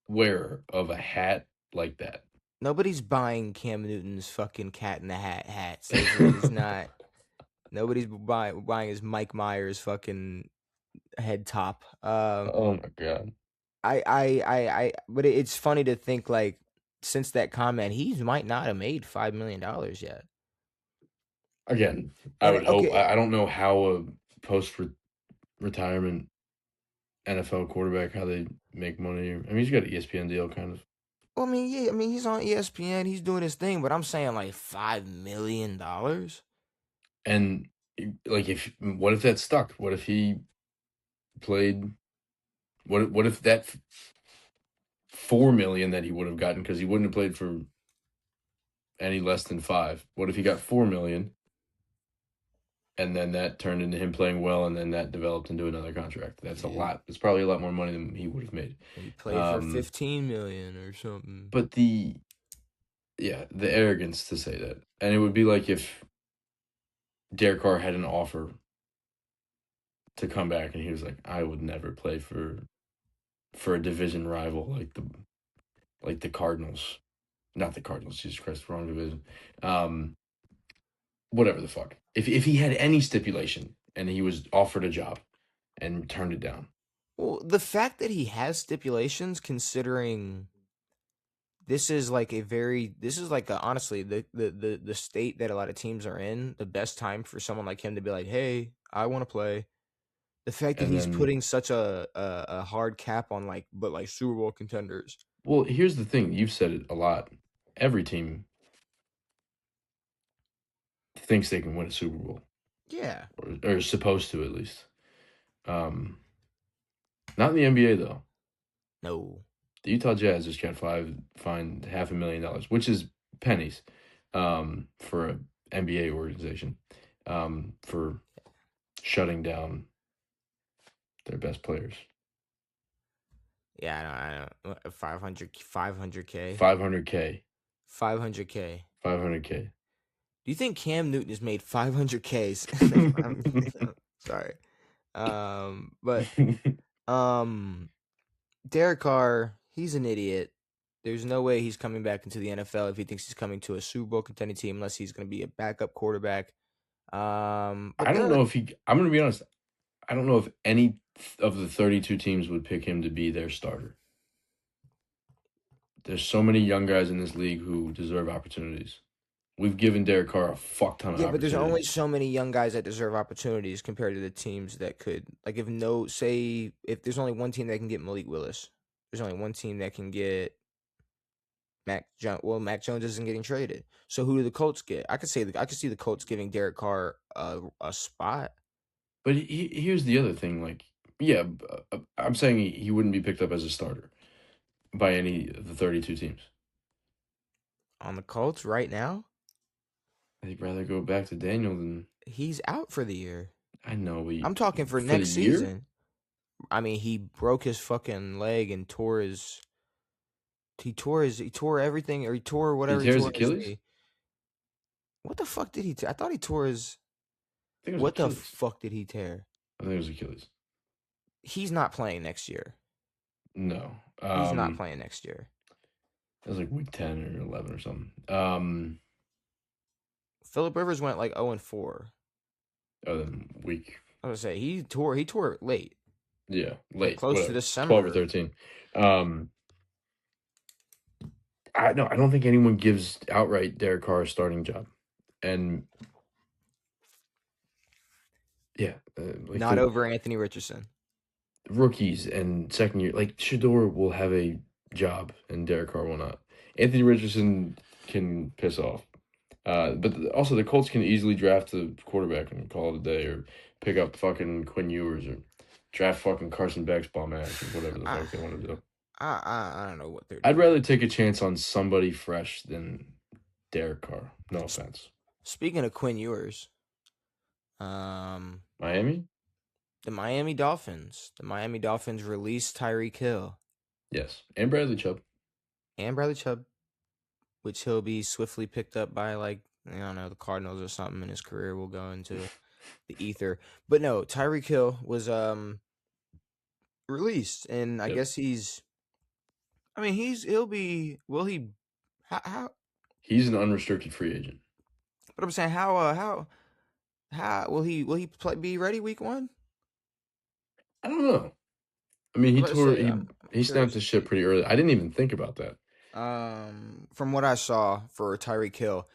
wearer of a hat like that. nobody's buying Cam Newton's fucking Cat in the Hat hats. There's not. Nobody's buying his Mike Myers fucking head top. Oh my god! But it's funny to think like since that comment, he might not have made $5 million yet. Again, I And would hope. okay, I don't know how a post retirement NFL quarterback how they make money. I mean, he's got an ESPN deal, kind of. well, I mean, yeah, I mean, he's on ESPN, he's doing his thing, but I'm saying like $5 million. And like, if what if that stuck? What if he played? What if that 4 million that he would have gotten because he wouldn't have played for any less than 5? What if he got 4 million and then that turned into him playing well, and then that developed into another contract? That's a Yeah, lot. It's probably a lot more money than he would have made. he played for Um, 15 million or something. but the arrogance to say that, and it would be like if Derek Carr had an offer to come back, and he was like, "I would never play for a division rival like the Cardinals, not the Cardinals. Jesus Christ, wrong division. Um, Whatever the fuck. If he had any stipulation and he was offered a job and turned it down, Well, the fact that he has stipulations, considering this is like honestly the state that a lot of teams are in, the best time for someone like him to be like, hey, I want to play. The fact that and he's then putting such a hard cap on like Super Bowl contenders. well, here's the thing. You've said it a lot. Every team thinks they can win a Super Bowl, Yeah. or is supposed to at least. Um, Not in the NBA though. No. The Utah Jazz just got fined $500,000, which is pennies, for a NBA organization, for shutting down their best players. Yeah, I don't 500K. 500K, 500K. 500K. Do you think Cam Newton has made 500Ks? Sorry. But um Derek Carr, he's an idiot. There's no way he's coming back into the NFL if he thinks he's coming to a Super Bowl contending team unless he's going to be a backup quarterback. But I don't there, know if he. I'm going to be honest. I don't know if any of the 32 teams would pick him to be their starter. There's so many young guys in this league who deserve opportunities. We've given Derek Carr a fuck ton of yeah, but there's only opportunities. so many young guys that deserve opportunities compared to the teams that could. Like, if there's only one team that can get Malik Willis, there's only one team that can get Mac Jones. Well, Mac Jones isn't getting traded. So who do the Colts get? I could see the Colts giving Derek Carr a spot. But here's the other thing. Like, yeah, I'm saying he wouldn't be picked up as a starter by any of the 32 teams. On the Colts right now? I'd rather go back to Daniel than He's out for the year. I know. I'm talking for For the next year, season. I mean, he broke his fucking leg and tore his. He tore everything, or he tore he whatever he tears tore in his Achilles. knee. What the fuck did he tear? I thought he tore his. I think it was What the Achilles. fuck did he tear? I think it was Achilles. He's not playing next year. No. He's not playing next year. It was like week 10 or 11 or something. Philip Rivers went like 0-4. Oh, then week. I was gonna say he tore it late, Yeah, like late, close to whatever. 12 or December. 13. Um, I no, I don't think anyone gives outright Derek Carr a starting job. And yeah, like Not the over Anthony Richardson. rookies and second year, like Shador will have a job and Derek Carr will not. Anthony Richardson can piss off. But also the Colts can easily draft a quarterback and call it a day, or pick up fucking Quinn Ewers, or draft fucking Carson Beck's bomb ass, or whatever the I fuck they want to do. I don't know what they're I'd doing. rather take a chance on somebody fresh than Derek Carr. No S- offense. Speaking of Quinn Ewers, um, Miami? the Miami Dolphins released Tyreek Hill Yes. And Bradley Chubb. and Bradley Chubb, which he'll be swiftly picked up by, like, I don't know, the Cardinals or something, and his career will go into the ether. But no, Tyreek Hill was released, and I Yep. guess he's. I mean, he'll be. Will he? How? He's an unrestricted free agent. But I'm saying, how will he be ready week 1? I don't know. I mean, I'm about to say, I'm he snapped curious his to shit see. pretty early. I didn't even think about that. From what I saw for Tyreek Hill,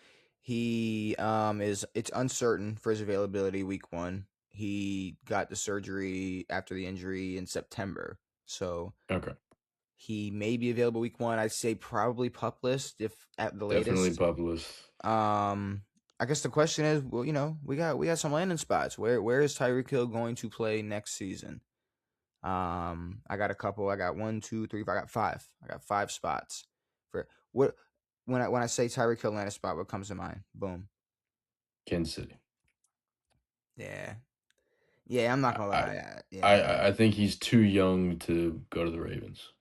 it's uncertain for his availability week 1. He got the surgery after the injury in September, so Okay. he may be available week 1. I'd say probably pup list if at the Definitely latest. Publis. Um, I guess the question is, well, we got some landing spots. Where is Tyreek Hill going to play next season? I got a couple. I got one, two, three, I got five. I got five spots for what when I say Tyreek Hill landing spot, what comes to mind? Boom. Kansas City. Yeah, yeah. I'm not I, gonna I lie. Yeah. I think he's too young to go to the Ravens.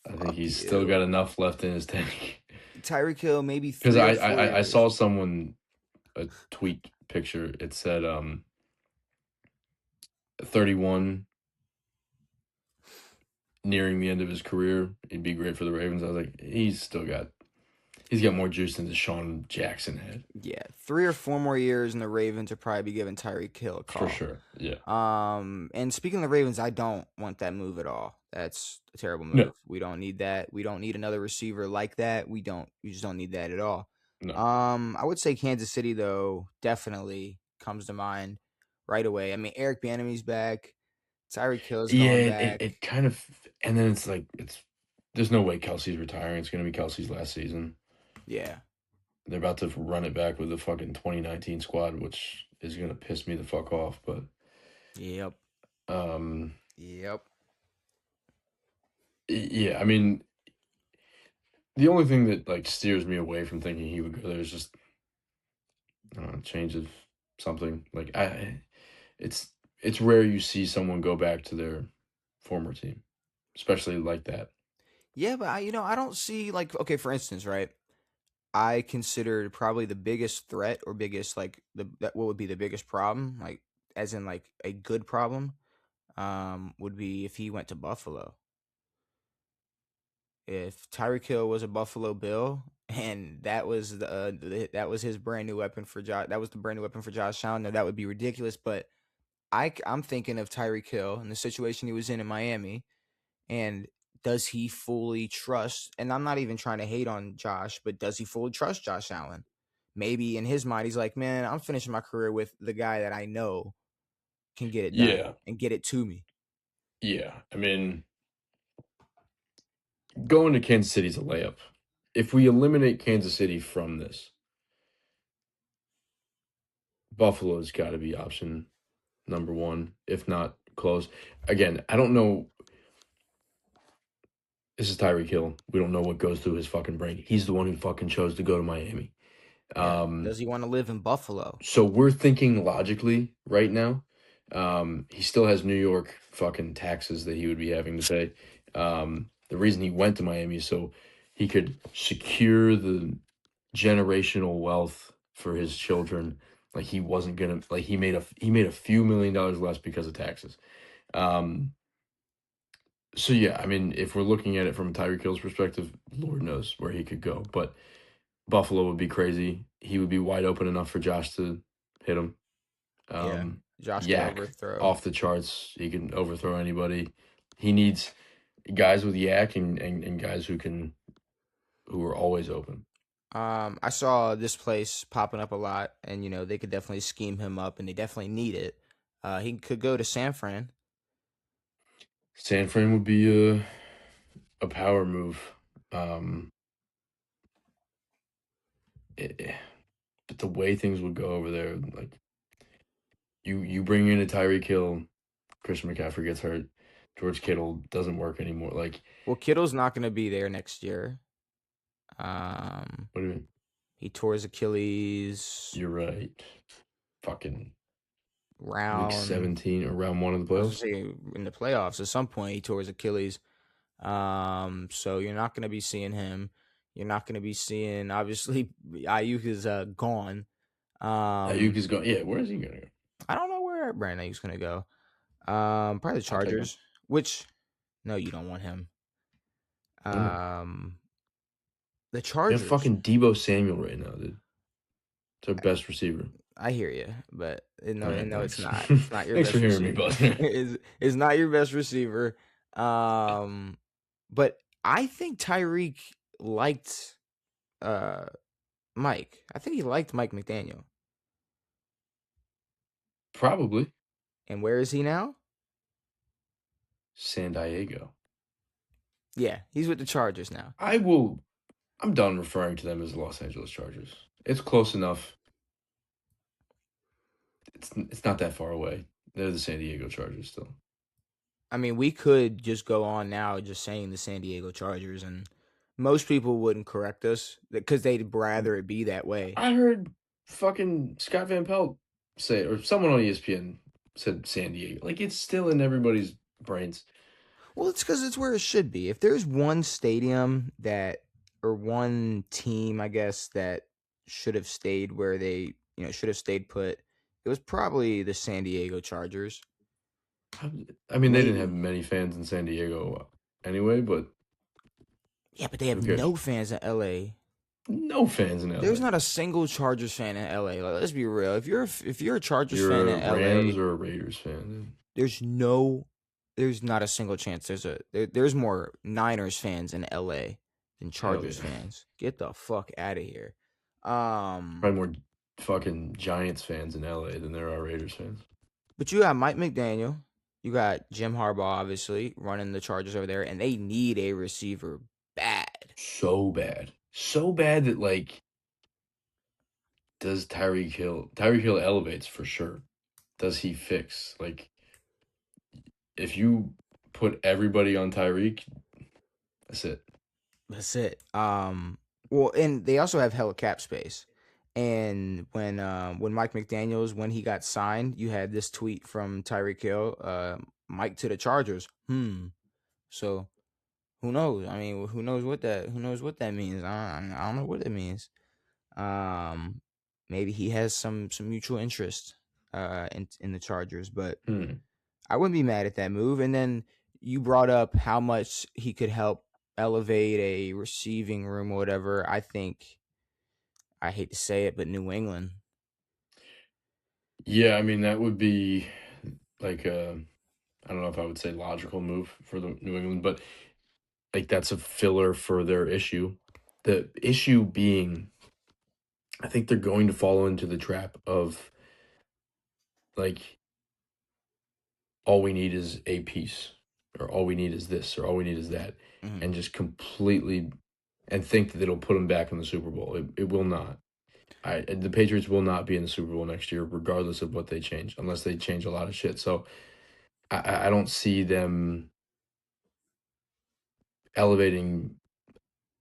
I think Fuck he's still got you. enough left in his tank. Tyreek Hill, maybe Because 3 or 4 years. I saw someone a tweet picture. It said 31 nearing the end of his career. He'd be great for the Ravens. I was like, he's got more juice than Deshaun Jackson had. Yeah, 3 or 4 more years, and the Ravens will probably be giving Tyreek Hill a For call. sure. Yeah. And speaking of the Ravens, I don't want that move at all. That's a terrible No. move. We don't need that. We don't need another receiver like that. We don't. We just don't need that at all. No. I would say Kansas City though definitely comes to mind right away. I mean, Eric Bieniemy's back. Tyreek Hill's Yeah, going it, back. it kind of, and then it's like there's no way Kelsey's retiring. It's gonna be Kelsey's last season. Yeah. They're about to run it back with the fucking 2019 squad, which is gonna piss me the fuck off. But Yep. um, Yep. yeah, I mean, the only thing that like steers me away from thinking he would go there is just I don't know, change of something. Like it's rare you see someone go back to their former team, especially like that. Yeah, but I don't see, like, okay, for instance, right? I considered probably the biggest threat, or biggest, like, what would be the biggest problem, like, as in like a good problem, would be if he went to Buffalo. If Tyreek Hill was a Buffalo Bill, and that was his brand new weapon for Josh, that was the brand new weapon for Josh Allen. Now that would be ridiculous, but I'm thinking of Tyreek Hill and the situation he was in Miami, and does he fully trust? And I'm not even trying to hate on Josh, but does he fully trust Josh Allen? Maybe in his mind, he's like, man, I'm finishing my career with the guy that I know can get it done Yeah, and get it to me. yeah. I mean, going to Kansas City's a layup. If we eliminate Kansas City from this, Buffalo's got to be option number one, if not close. Again, I don't know. This is Tyreek Hill. We don't know what goes through his fucking brain. He's the one who fucking chose to go to Miami. Yeah. Um, Does he want to live in Buffalo? so we're thinking logically right now. He still has New York fucking taxes that he would be having to pay. The reason he went to Miami is so he could secure the generational wealth for his children. Like he wasn't gonna like he made a few $1 million less because of taxes. Um, so yeah, I mean, if we're looking at it from Tyreek Hill's perspective, Lord knows where he could go. But Buffalo would be crazy. He would be wide open enough for Josh to hit him. Yeah. Um, Josh could Yak overthrow. off the charts. He can overthrow anybody. He needs guys with yak and guys who are always open. I saw this place popping up a lot, and they could definitely scheme him up, and they definitely need it. He could go to San Fran. San Fran would be a power move. Um, but the way things would go over there, like you bring in a Tyreek Hill, Christian McCaffrey gets hurt, George Kittle doesn't work anymore. Like, Well, Kittle's not going to be there next year. Um, what do you mean? he tore his Achilles You're right. Fucking week round. 17 or round one of the I was playoffs. gonna say in the playoffs. At some point, he tore his Achilles. So you're not going to be seeing him. You're not going to be seeing. Obviously, Ayuk is gone. Ayuk Um, is going. Yeah, where is he gonna go? I don't know where Brandon Ayuk's going to go. Probably the I'll take him. Chargers. Which no, you don't want him. Why not? Um, the They have Chargers. fucking Debo Samuel right now, dude. It's our best receiver. I hear you, but All no, right, no, it's thanks. not. It's not your Thanks for best hearing me, receiver. bud. It's not your best receiver. Um, but I think Tyreek liked uh Mike. I think he liked Mike McDaniel. Probably And where is he now? San Diego. Yeah, he's with the Chargers now. I will. I'm done referring to them as the Los Angeles Chargers. It's close enough. It's not that far away. They're the San Diego Chargers still. I mean, we could just go on now just saying the San Diego Chargers, and most people wouldn't correct us because they'd rather it be that way. I heard fucking Scott Van Pelt say, or someone on ESPN said San Diego. Like it's still in everybody's brains. Well, it's because it's where it should be. If there's one stadium that, or one team, I guess, that should have stayed where they, should have stayed put, it was probably the San Diego Chargers. I mean, they didn't have Maybe. many fans in San Diego anyway, but Yeah, but they who have cares? no fans in LA. No fans in There's LA. not a single Chargers fan in LA. Like, let's be real. If you're a Chargers fan You're a in Rams LA, or a Raiders fan. there's no, there's not a single chance. There's more Niners fans in LA than Hell Chargers yeah. fans. Get the fuck out of here. Probably more fucking Giants fans in LA than there are Raiders fans. But you got Mike McDaniel, you got Jim Harbaugh, obviously running the Chargers over there, and they need a receiver bad. So bad. So bad that like does Tyreek Hill elevates for sure. Does he fix? Like if you put everybody on Tyreek, that's it. That's it. Well, and they also have hella cap space. And when Mike McDaniels when he got signed, you had this tweet from Tyreek Hill, Mike to the Chargers. So who knows? I mean, who knows what that means? I don't know what it means. Um, Maybe he has some mutual interest in the Chargers, but Hmm. I wouldn't be mad at that move. And then you brought up how much he could help elevate a receiving room or whatever. I think I hate to say it, but New England. Yeah, I mean that would be like I don't know if I would say logical move for the New England, but like that's a filler for their issue. The issue being I think they're going to fall into the trap of like all we need is a piece or all we need is this or all we need is that Mhm. and just completely and think that it'll put them back in the Super Bowl. It will not. The Patriots will not be in the Super Bowl next year, regardless of what they change, unless they change a lot of shit. So I don't see them elevating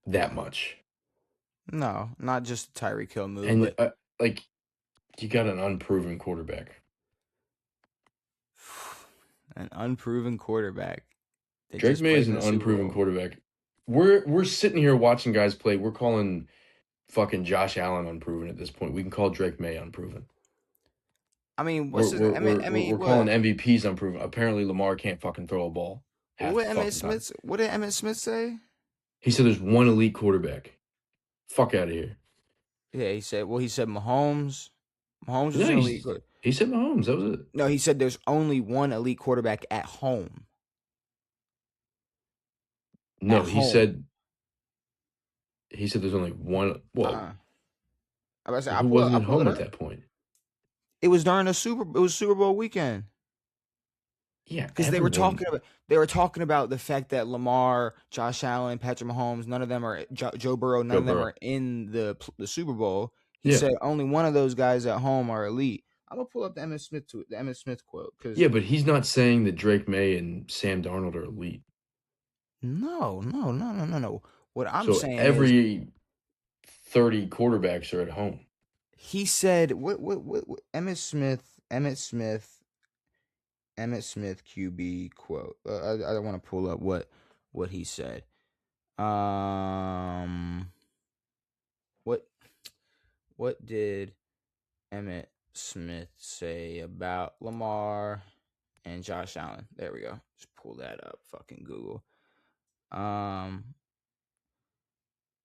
that much. No, not just the Tyreek Hill move, And but like you got an unproven quarterback. an unproven quarterback that Drake just May played is in an the Super unproven Bowl. quarterback. We're sitting here watching guys play. We're calling fucking Josh Allen unproven at this point. We can call Drake May unproven. I mean, what's We're his? we're we're I we're, mean, we're calling what? MVPs unproven. Apparently, Lamar can't fucking throw a ball half the fucking time. What did Emmett Smith say? He said there's one elite quarterback. Fuck out of here. Yeah, he said. Well, he said Mahomes. Mahomes was No, an elite. he said Mahomes. That was it. No, he said there's only one elite quarterback at home. At No, home. he said there's only one. Well, Uh, I was say who wasn't I'll at pull home it at up. that point? It was during the Super. It was Super Bowl weekend. Yeah, Because everyone. they were talking about the fact that Lamar, Josh Allen, Patrick Mahomes, none of them are Joe Burrow, none Joe of them Burrow. are in the Super Bowl. He Yeah, said only one of those guys at home are elite. I'm gonna pull up the Emmitt Smith quote yeah, because but he's not saying that Drake May and Sam Darnold are elite. no. What I'm So saying is every 30 quarterbacks are at home. he said what Emmitt Smith QB quote. I don't want to pull up what he said. Um, what what did Emmett Smith say about Lamar and Josh Allen? There we go. Just pull that up. Fucking Google. Um,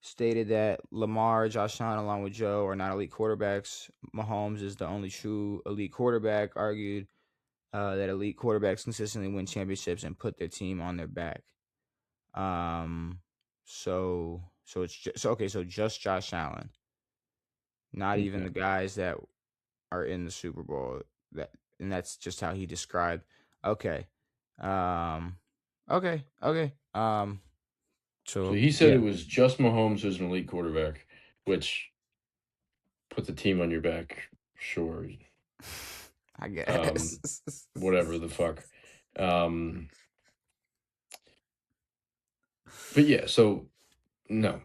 Stated that Lamar, Josh Allen, along with Joe, are not elite quarterbacks. Mahomes is the only true elite quarterback. Argued that elite quarterbacks consistently win championships and put their team on their back. Um, so it's just, so okay. So just Josh Allen, not even Okay. the guys that are in the Super Bowl. That and that's just how he described. Okay, um, okay. So So he said it yeah, was just Mahomes who's an elite quarterback, which put the team on your back. Sure. I Um, guess. whatever the fuck. Um, but yeah, so no,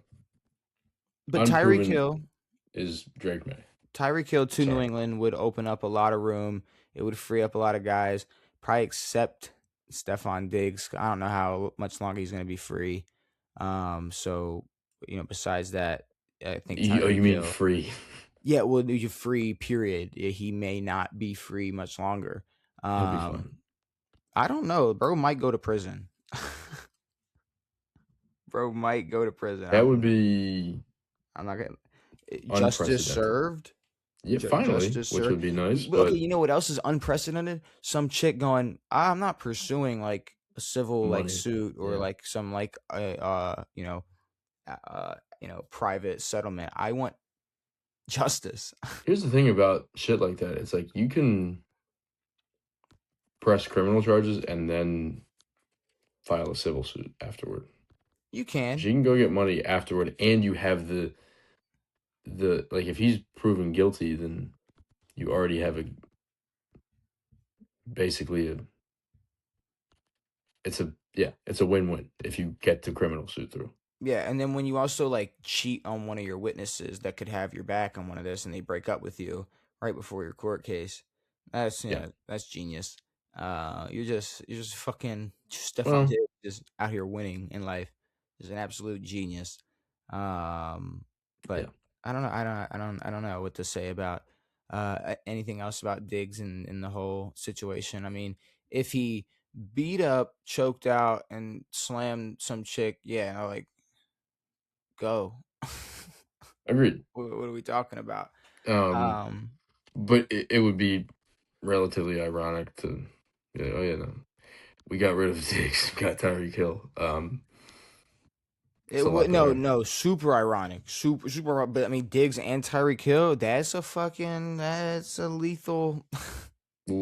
But unproven is Drake May. Tyreek Hill to New Sorry. England would open up a lot of room. It would free up a lot of guys. Probably except Stephon Diggs. I don't know how much longer he's going to be free. So besides that, I think You Tyreek mean Hill. free? Yeah, well, you free. Period. He may not be free much longer. He'll be fine. I don't know. Bro might go to prison. Bro might go to prison. That would be I'm not gonna. Justice unprecedented. served. Yeah, finally, Justice which served. would be nice, But okay, but you know what else is unprecedented? Some chick going, I'm not pursuing like a civil like money. suit or Yeah. like some like private settlement. I want justice. Here's the thing about shit like that. It's like you can press criminal charges and then file a civil suit afterward. You She can. can go get money afterward, and you have the like if he's proven guilty, then you already have a basically a it's a win-win if you get the criminal suit through. Yeah, and then when you also like cheat on one of your witnesses that could have your back on one of this, and they break up with you right before your court case, that's Yeah. that's genius. You're just fucking just Stephon Well, Diggs just out here winning in life. Is an absolute genius. But yeah. I don't know what to say about anything else about Diggs in the whole situation. I mean, if he beat up, choked out, and slammed some chick, yeah, like go. Agreed. What are we talking about? Um, Um, but it would be relatively ironic to yeah, oh yeah, no. We got rid of Diggs, got Tyreek Hill. It's it a lot would better. no super ironic, super. But I mean, Diggs and Tyreek Hill, that's a lethal, a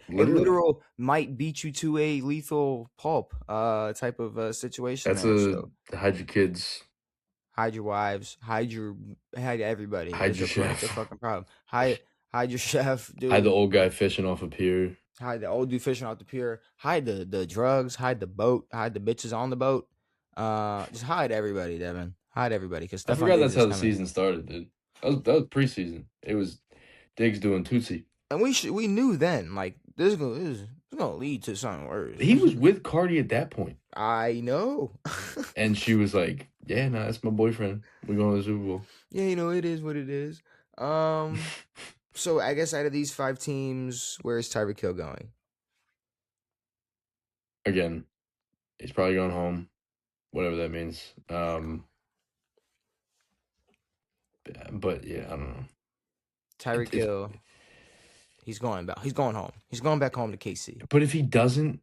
Literally. literal might beat you to a lethal pulp type of situation That's there. a So hide your kids, hide your wives, hide everybody. hide your It's a chef, fucking problem. Hide your chef, hide the dude. old guy fishing off a pier. Hide the old dude fishing off the pier. Hide the drugs. Hide the boat. Hide the bitches on the boat. Just hide everybody, Devin. Hide everybody because I Stephon forgot Diggs that's is how the coming. season started, dude. That was preseason. It was Diggs doing Tootsie. And we knew then, like this is gonna lead to something worse. He was with Cardi at that point, I know. and she was like, "Yeah, nah, that's my boyfriend. We going to the Super Bowl." Yeah, it is what it is. Um, so I guess out of these five teams, where is Tyreek Hill going? Again, he's probably going home, whatever that means. But yeah, I don't know. Tyreek It's Hill, he's going back. He's going home. He's going back home to KC. but if he doesn't,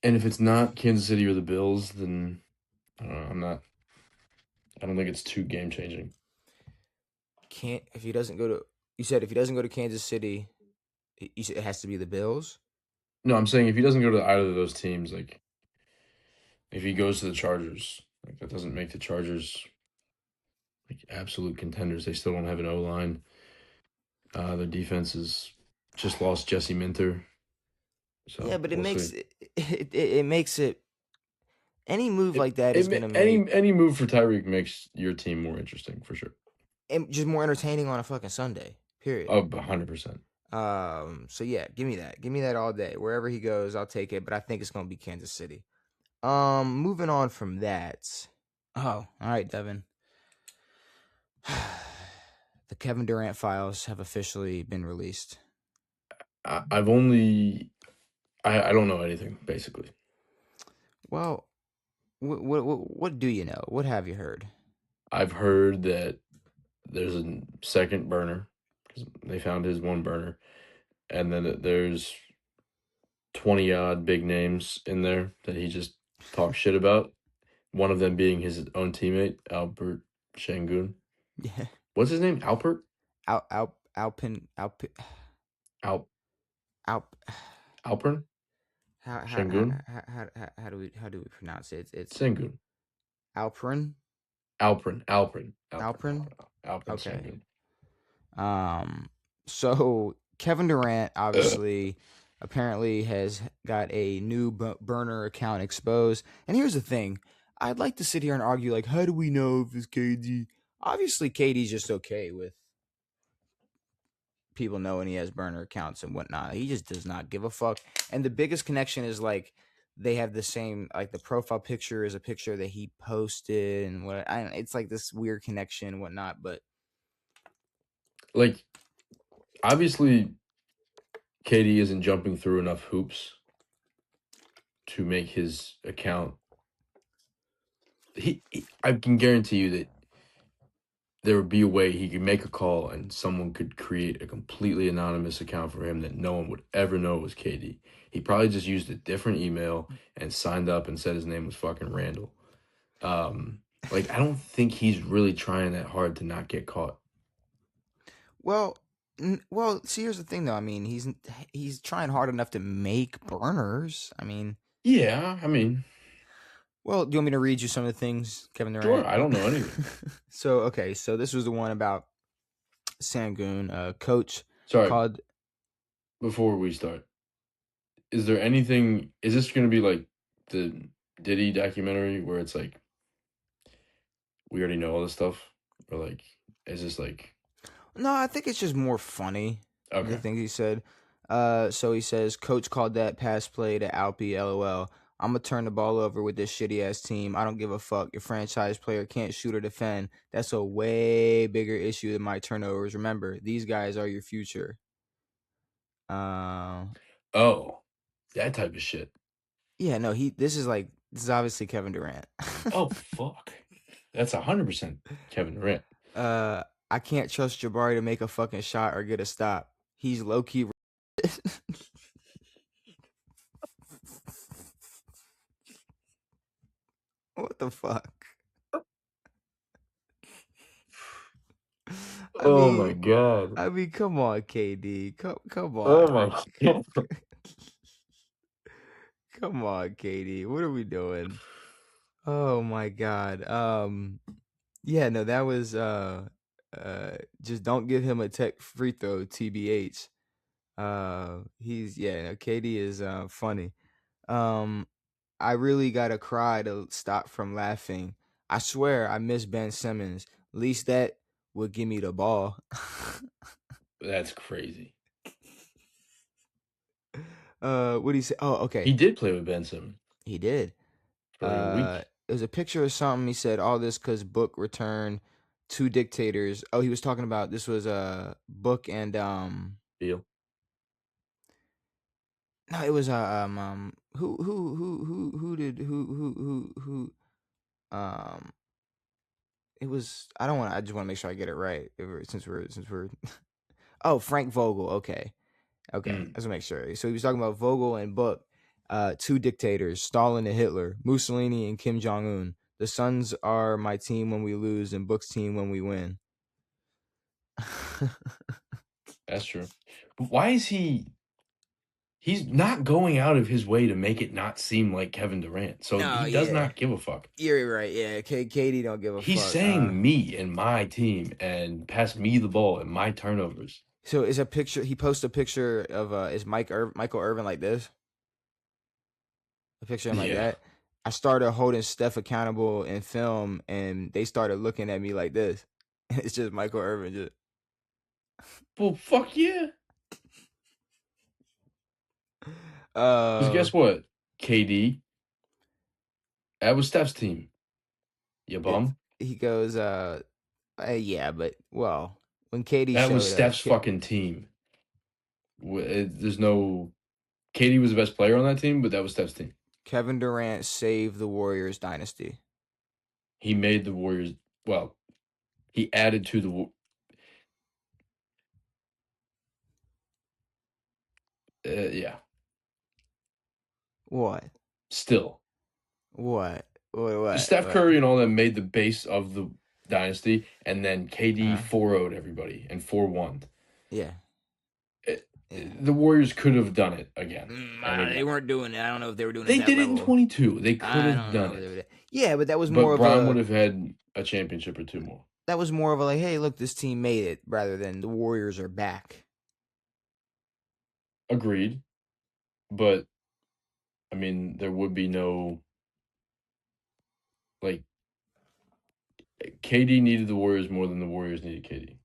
and if it's not Kansas City or the Bills, then I don't know. I'm not. I don't think it's too game changing. Can't if he doesn't go to. You said if he doesn't go to Kansas City, you said it has to be the Bills. No, I'm saying if he doesn't go to either of those teams, like if he goes to the Chargers, like that doesn't make the Chargers like absolute contenders. They still don't have an O line. Their defense is just lost Jesse Minter, Yeah, so but it we'll makes see. it makes it any move like that is gonna make Any move for Tyreek makes your team more interesting for sure. it just more entertaining on a fucking Sunday. Period. Oh, 100%. So yeah, give me that. Give me that all day. Wherever he goes, I'll take it. But I think it's gonna be Kansas City. Moving on from that. Oh, all right, Devin. The Kevin Durant files have officially been released. I've only I don't know anything basically. Well, what do you know? What have you heard? I've heard that there's a second burner because they found his one burner, and then that there's 20 odd big names in there that he just talks shit about. One of them being his own teammate, Albert Shangun. Yeah, What's his name? Alpert? Alpin Al Alp. Alpern? How how how Shangun? how how do we pronounce it? It's Sangun. Alprin. Alprin. Alpern Okay. Sangun. So Kevin Durant obviously apparently has got a new burner account exposed. And here's the thing. I'd like to sit here and argue like how do we know if it's KD? Obviously KD's just okay with people knowing he has burner accounts and whatnot. He just does not give a fuck. And the biggest connection is like they have the same like the profile picture is a picture that he posted and what I don't, it's like this weird connection and whatnot, but Like, obviously, KD isn't jumping through enough hoops to make his account. I can guarantee you that there would be a way he could make a call and someone could create a completely anonymous account for him that no one would ever know it was KD. He probably just used a different email and signed up and said his name was fucking Randall. Like I don't think he's really trying that hard to not get caught. well, well, see, here's the thing, though. I mean, he's trying hard enough to make burners. I mean, Yeah, I mean, well, do you want me to read you some of the things Kevin sure, Durant? I don't know anything. So, okay, so this was the one about Sangoon. Coach Sorry, called. before we start, is there anything? Is this going to be like the Diddy documentary where it's like we already know all this stuff, or like is this like No, I think it's just more funny. The okay? things he said. So he says, Coach called that pass play to Alpy. LOL. I'm gonna turn the ball over with this shitty ass team. I don't give a fuck. Your franchise player can't shoot or defend. That's a way bigger issue than my turnovers. Remember, these guys are your future. Uh, Oh, that type of shit. yeah, no, this is obviously Kevin Durant. Oh fuck, that's 100% Kevin Durant. uh, I can't trust Jabari to make a fucking shot or get a stop. He's low key. What the fuck? I Oh my mean, god. come on, KD. Come on. Oh my god. Come on, KD. What are we doing? Oh my god. Yeah, no, that was just don't give him a tech free throw, TBH. He's yeah, no, KD is funny. Um I really gotta cry to stop from laughing. I swear I miss Ben Simmons. At least that would give me the ball. That's crazy. What do you say? Oh, He okay. did play with Ben Simmons He did. for a week. It was a picture of something. He said all this because Book returned two dictators. Oh, he was talking about this was Book and Deal. no, it was who did who it was I just want to make sure I get it right since we're oh, Frank Vogel. Okay. Okay. Mm. Let's make sure. So he was talking about Vogel and Book, two dictators, Stalin and Hitler, Mussolini and Kim Jong Un. The Suns are my team when we lose and Book's team when we win. That's true. But why is he's not going out of his way to make it not seem like Kevin Durant. So No, he does yeah. not give a fuck. You're right. Yeah. Katie don't give a He's fuck. saying me and my team and pass me the ball and my turnovers. So is a picture he posted a picture of is Michael Irvin like this? A picture of him like Yeah. that. I started holding Steph accountable in film and they started looking at me like this. It's just Michael Irvin just Well, fuck yeah. Because uh guess what? KD, that was Steph's team. You it's bum. he goes yeah, but well, when Katie That was showed up, Steph's fucking team. There's no. KD was the best player on that team, but that was Steph's team. Kevin Durant saved the Warriors dynasty. He made the Warriors. Well, he added to the. Yeah. What? Still, What? What? Steph What? Curry and all that made the base of the dynasty, and then KD Uh, 4-0'd everybody and 4-1. yeah. It, Yeah. the Warriors could have done it again and They again. weren't doing it. I don't know if they were doing it They that did it in level. 22. They could I have don't know done if they it. were. Yeah, but that was more But of Bron would a have had a championship or two more. like, hey, look, this team made it, rather than the Warriors are back. Agreed. But I mean, there would be no like KD needed the Warriors more than the Warriors needed KD.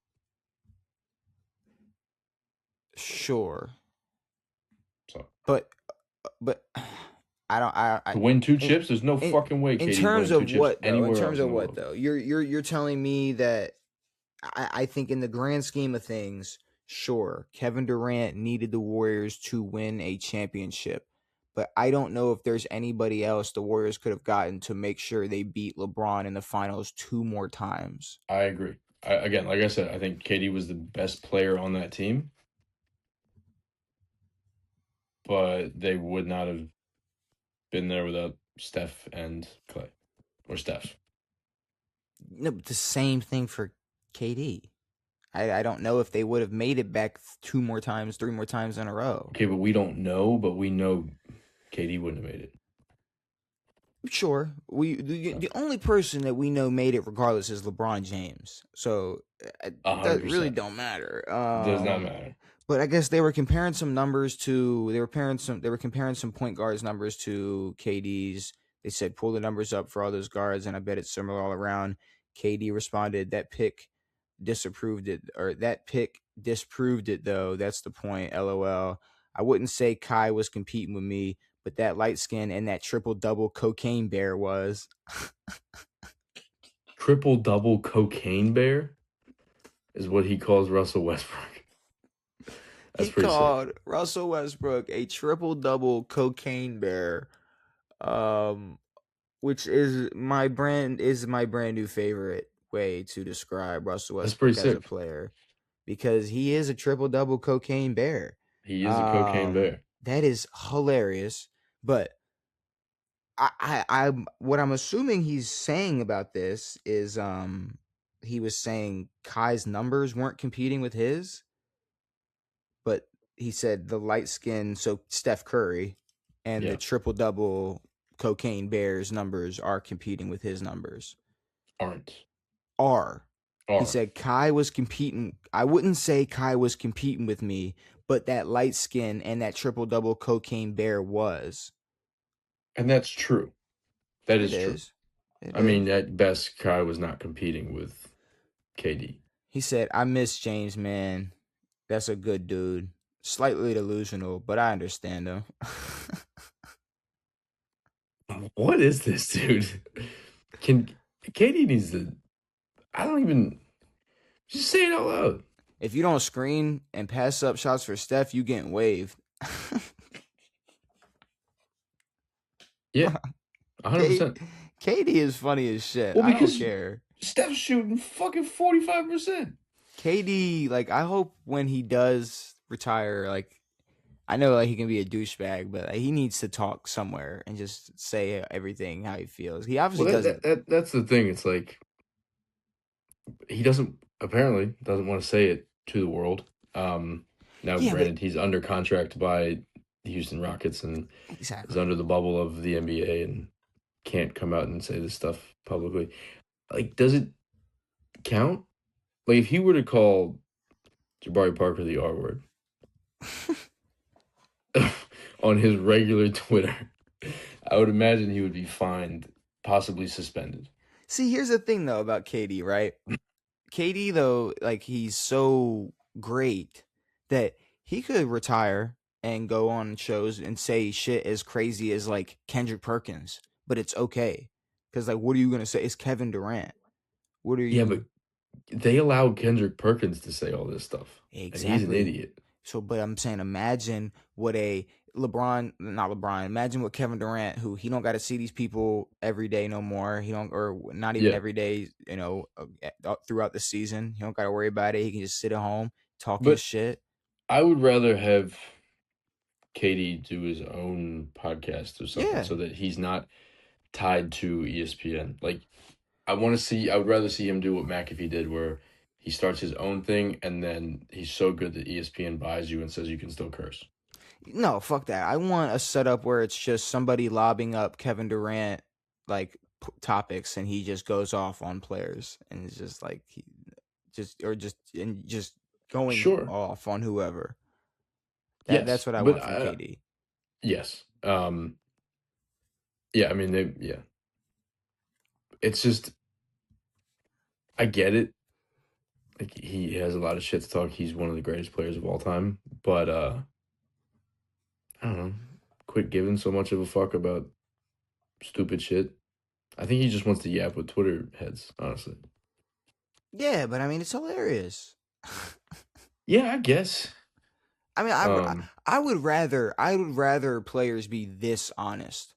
Sure, So but I don't. to win two In, chips, there's no in fucking way in KD's terms winning two of chips what though? In anywhere terms else in of the what world. though? You're telling me that I think in the grand scheme of things, sure, Kevin Durant needed the Warriors to win a championship. But I don't know if there's anybody else the Warriors could have gotten to make sure they beat LeBron in the finals two more times. I agree. Again, like I said, I think KD was the best player on that team, but they would not have been there without Steph and Clay or Steph. No, but the same thing for KD. I don't know if they would have made it back two more times, three more times in a row. Okay, but we don't know, but we know KD wouldn't have made it. Sure, the only person that we know made it regardless is LeBron James. So that really 100%. don't matter. Does not matter. But I guess they were comparing some numbers to they were comparing some point guards numbers to KD's. They said pull the numbers up for all those guards, and I bet it's similar all around. KD responded that pick disproved it though. That's the point. LOL. I wouldn't say Kai was competing with me, but that light skin and that triple double cocaine bear was. Triple double cocaine bear is what he calls Russell Westbrook. That's He pretty called sick. Russell Westbrook a triple double cocaine bear. Um which is my brand new favorite way to describe Russell That's pretty Westbrook as a sick. player, because he is a triple double cocaine bear. He is a cocaine bear. That is hilarious. But I what I'm assuming he's saying about this is he was saying Kai's numbers weren't competing with his, but he said the light skin, so Steph Curry and the Yeah. triple double cocaine bears numbers are competing with his numbers. Aren't. Are. He Are. said Kai was competing. I wouldn't say Kai was competing with me, but that light skin and that triple double cocaine bear was. And that's true. That It is true. is. It I mean, is. at best, Kai was not competing with KD. He said, I miss James, man. That's a good dude. Slightly delusional, but I understand him. What is this, dude? Can KD needs to? I don't even just say it out loud. If you don't screen and pass up shots for Steph, you getting waved. Yeah, 100. K- percent KD is funny as shit. Well, I don't because care. Steph's shooting fucking 45%. KD, like, I hope when he does retire, like, I know like he can be a douchebag, but like, he needs to talk somewhere and just say everything how he feels. He obviously Well, doesn't. that's the thing. It's like he doesn't apparently doesn't want to say it to the world. Now, Yeah, but granted, he's under contract by the Houston Rockets and is exactly. under the bubble of the NBA and can't come out and say this stuff publicly. Like, does it count? Like, if he were to call Jabari Parker the R word on his regular Twitter, I would imagine he would be fined, possibly suspended. See, here's the thing though about KD, right? KD though, like he's so great that he could retire and go on shows and say shit as crazy as like Kendrick Perkins, but it's okay. Cause like what are you gonna say? It's Kevin Durant. What are Yeah, but you they allowed Kendrick Perkins to say all this stuff, and he's an exactly? idiot. So, but I'm saying, imagine what a LeBron, not LeBron. Imagine what Kevin Durant, who he don't got to see these people every day no more. He don't, or not even Yeah, every day. Throughout the season, he don't got to worry about it. He can just sit at home, talk his but shit. I would rather have KD do his own podcast or something Yeah. so that he's not tied to ESPN. Like I would rather see him do what McAfee did where he starts his own thing and then he's so good that ESPN buys you and says you can still curse. No, fuck that. I want a setup where it's just somebody lobbing up Kevin Durant like topics, and he just goes off on players, and it's just like just going Sure. off on whoever. That's Yes. what I But want from KD. yes. Yeah, I mean yeah. It's just I get it. Like he has a lot of shit to talk. He's one of the greatest players of all time, but I don't know. Quit giving so much of a fuck about stupid shit. I think he just wants to yap with Twitter heads, honestly. Yeah, but I mean, it's hilarious. Yeah, I guess. I mean, Um, I would rather players be this honest.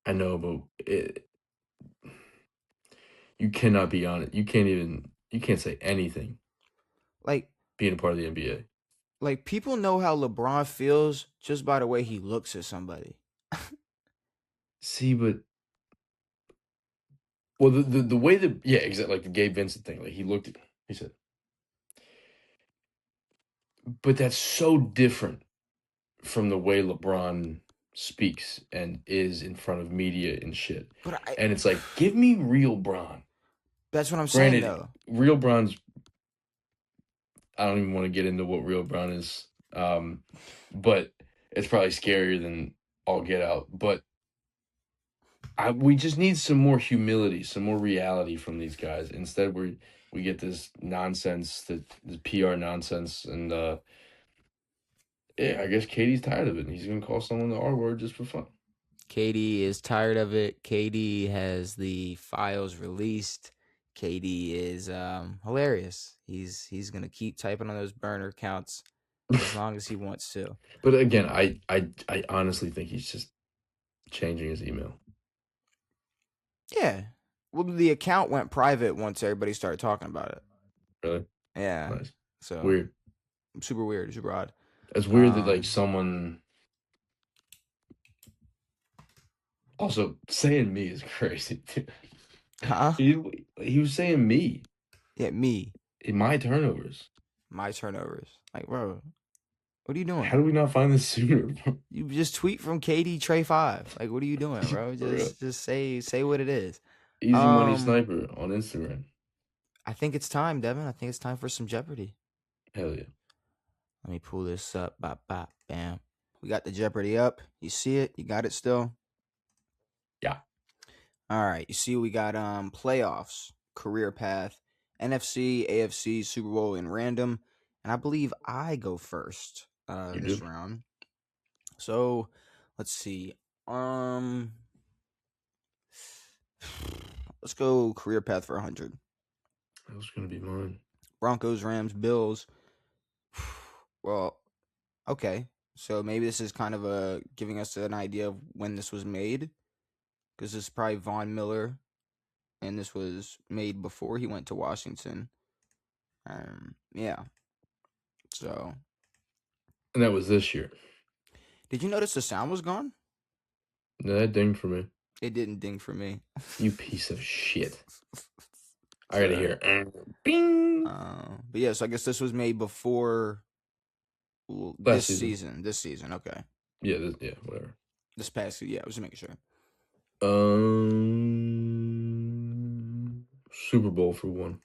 I know, but you cannot be on it. You can't say anything Like being a part of the NBA. people know how LeBron feels just by the way he looks at somebody. See, but well, the way that yeah, exactly like the Gabe Vincent thing. Like he looked at, he said, but that's so different from the way LeBron speaks and is in front of media and shit. But And it's like, give me real Bron. that's what I'm saying Granted, though. real Bron's I don't even want to get into what real Bron is. But it's probably scarier than all get out. But we just need some more humility, some more reality from these guys. Instead, we get this nonsense, this PR nonsense, and yeah, I guess Katie's tired of it. And he's gonna call someone the R word just for fun. KD is tired of it. KD has the files released. KD is hilarious. He's gonna keep typing on those burner accounts as long as he wants to. But again, I honestly think he's just changing his email. Yeah. Well, the account went private once everybody started talking about it. Really Yeah. nice, So weird. super weird, super odd. It's weird that like Um, someone also saying me is crazy. huh? He was saying me Yeah, me, in my turnovers. my turnovers. Like, bro, what are you How doing? do we not find this sooner? You just tweet from KD Trey 5. Like, what are you doing, bro? For real. Just say what it is. Easy Money Um, Sniper on Instagram. I think it's time, Devin. I think it's time for some Jeopardy. Hell yeah. Let me pull this up. Bop, bop, bam. We got the Jeopardy up. You see it? You got it still? All right. You see, we got playoffs, career path, NFC, AFC, Super Bowl, and random. And I believe I go first You this do. round. So let's see. Um, let's go career path for 100. That was gonna be mine. Broncos, Rams, Bills. Well, okay. So maybe this is kind of giving us an idea of when this was made, because this is probably Von Miller, and this was made before he went to Washington. Yeah. So, And that was this year. did you notice the sound was gone? No, that dinged for me. It didn't ding for me. You piece of shit. I gotta Sorry. hear bing. But yeah, so I guess this was made before Last this season. season. This season, okay. Yeah, whatever. This past, yeah, I was just making sure. Super Bowl for one.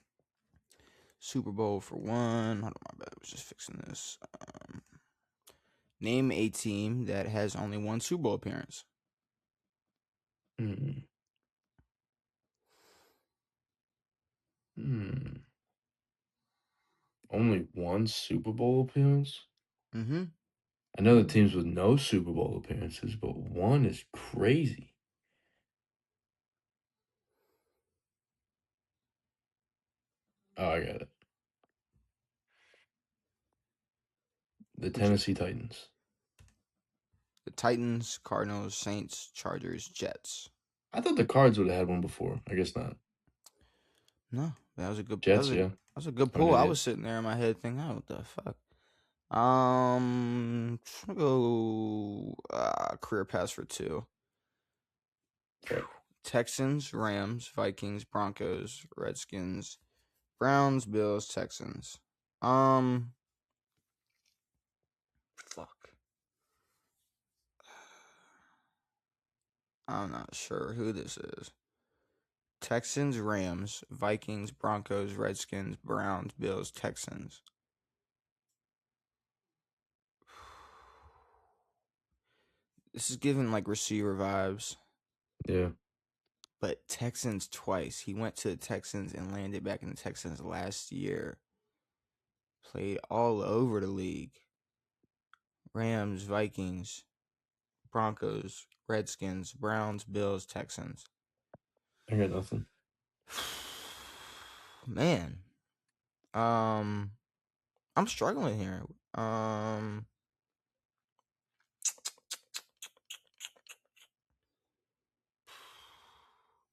Super Bowl for one. Hold on, my bad. I was just fixing this. Name a team that has only one Super Bowl appearance. Hmm. Hmm. Only one Super Bowl appearance? Mm-hmm. I know the teams with no Super Bowl appearances, but one is crazy. Oh, I got it. The What you got? Tennessee Titans. The Titans, Cardinals, Saints, Chargers, Jets. I thought the Cards would have had one before. I guess not. No, that was a good. Jets, yeah. That was a good I'm an pull. I idiot. was sitting there in my head thinking, "Oh, what the fuck." I'm gonna go career pass for two. Fuck. Texans, Rams, Vikings, Broncos, Redskins, Browns, Bills, Texans. Um, fuck. I'm not sure who this is. Texans, Rams, Vikings, Broncos, Redskins, Browns, Bills, Texans. This is giving like receiver vibes, Yeah. but Texans twice. He went to the Texans and landed back in the Texans last year. Played all over the league. Rams, Vikings, Broncos, Redskins, Browns, Bills, Texans. I got nothing. Man, um, I'm struggling here. Um,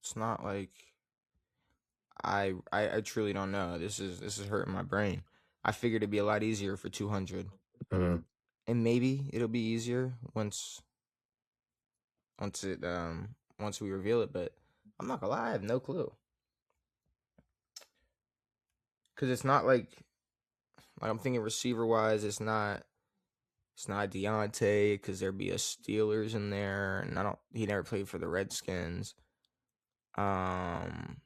it's not like I truly don't know. This is hurting my brain. I figured it'd be a lot easier for 200, I know. and maybe it'll be easier once we reveal it. But I'm not gonna lie, I have no clue because it's not like I'm thinking receiver wise, it's not Deontay because there'd be a Steelers in there, and he never played for the Redskins. Um,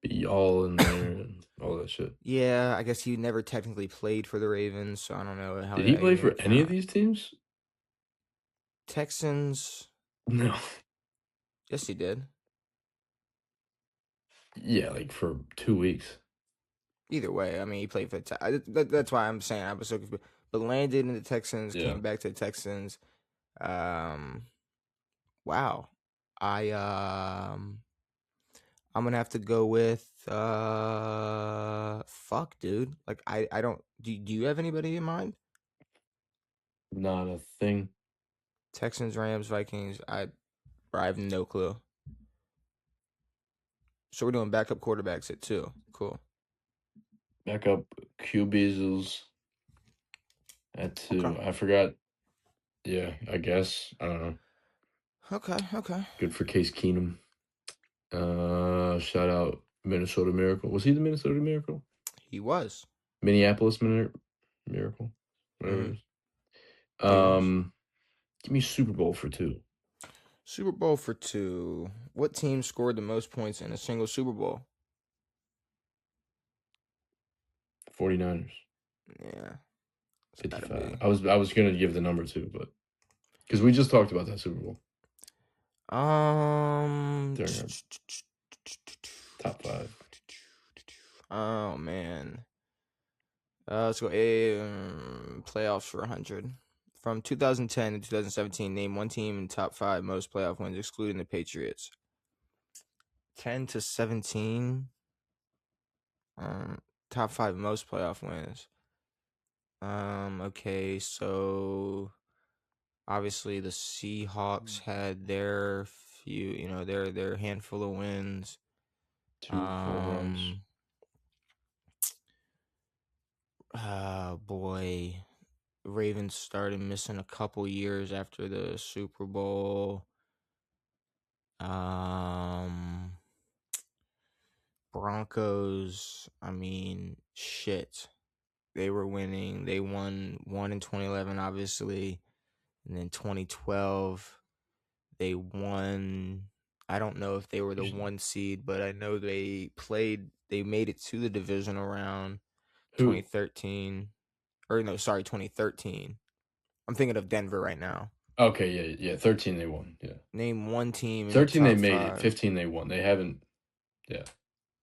Be all in there and all that shit. yeah, I guess he never technically played for the Ravens, so I don't know how Did he that play even for would any of count. these teams? Texans, No. yes, he did. Yeah, like for 2 weeks. Either way, I mean, he played for that's why I'm saying I was so confused. But landed in the Texans, Yeah. came back to the Texans. Um, wow. I I'm gonna have to go with fuck, dude. Like I don't do you have anybody in mind? Not a thing. Texans, Rams, Vikings. I have no clue. So we're doing backup quarterbacks at two. Cool. Backup QBs at Okay. 2. I forgot. Yeah, I guess. I don't know. Okay. Okay. Good for Case Keenum. Shout out Minnesota Miracle. Was he the Minnesota Miracle? He was. Minneapolis Miracle? Whatever Mm-hmm. it is. He was. Give me Super Bowl for 2. Super Bowl for two. What team scored the most points in a single Super Bowl? 49ers. Yeah, it's gotta 55. be. I was gonna give the number 2, but because we just talked about that Super Bowl. during our top five. Oh man. Let's go. Playoffs for 100. From 2010 to 2017, name one team in top five most playoff wins, excluding the Patriots. 10 to 17. Top five most playoff wins. Okay, so obviously the Seahawks had their few, their handful of wins. 2 full runs. Oh boy. Ravens started missing a couple years after the Super Bowl. Broncos, I mean, shit. They were winning. They won one in 2011, obviously. And then 2012, they won. I don't know if they were the one seed, but I know they made it to the divisional round. Who? 2013. Or no, sorry, 2013. I'm thinking of Denver right now. Okay, yeah. 13 they won. Yeah. Name one team in the 13 they top made it. five. 15 they won. They haven't. Yeah.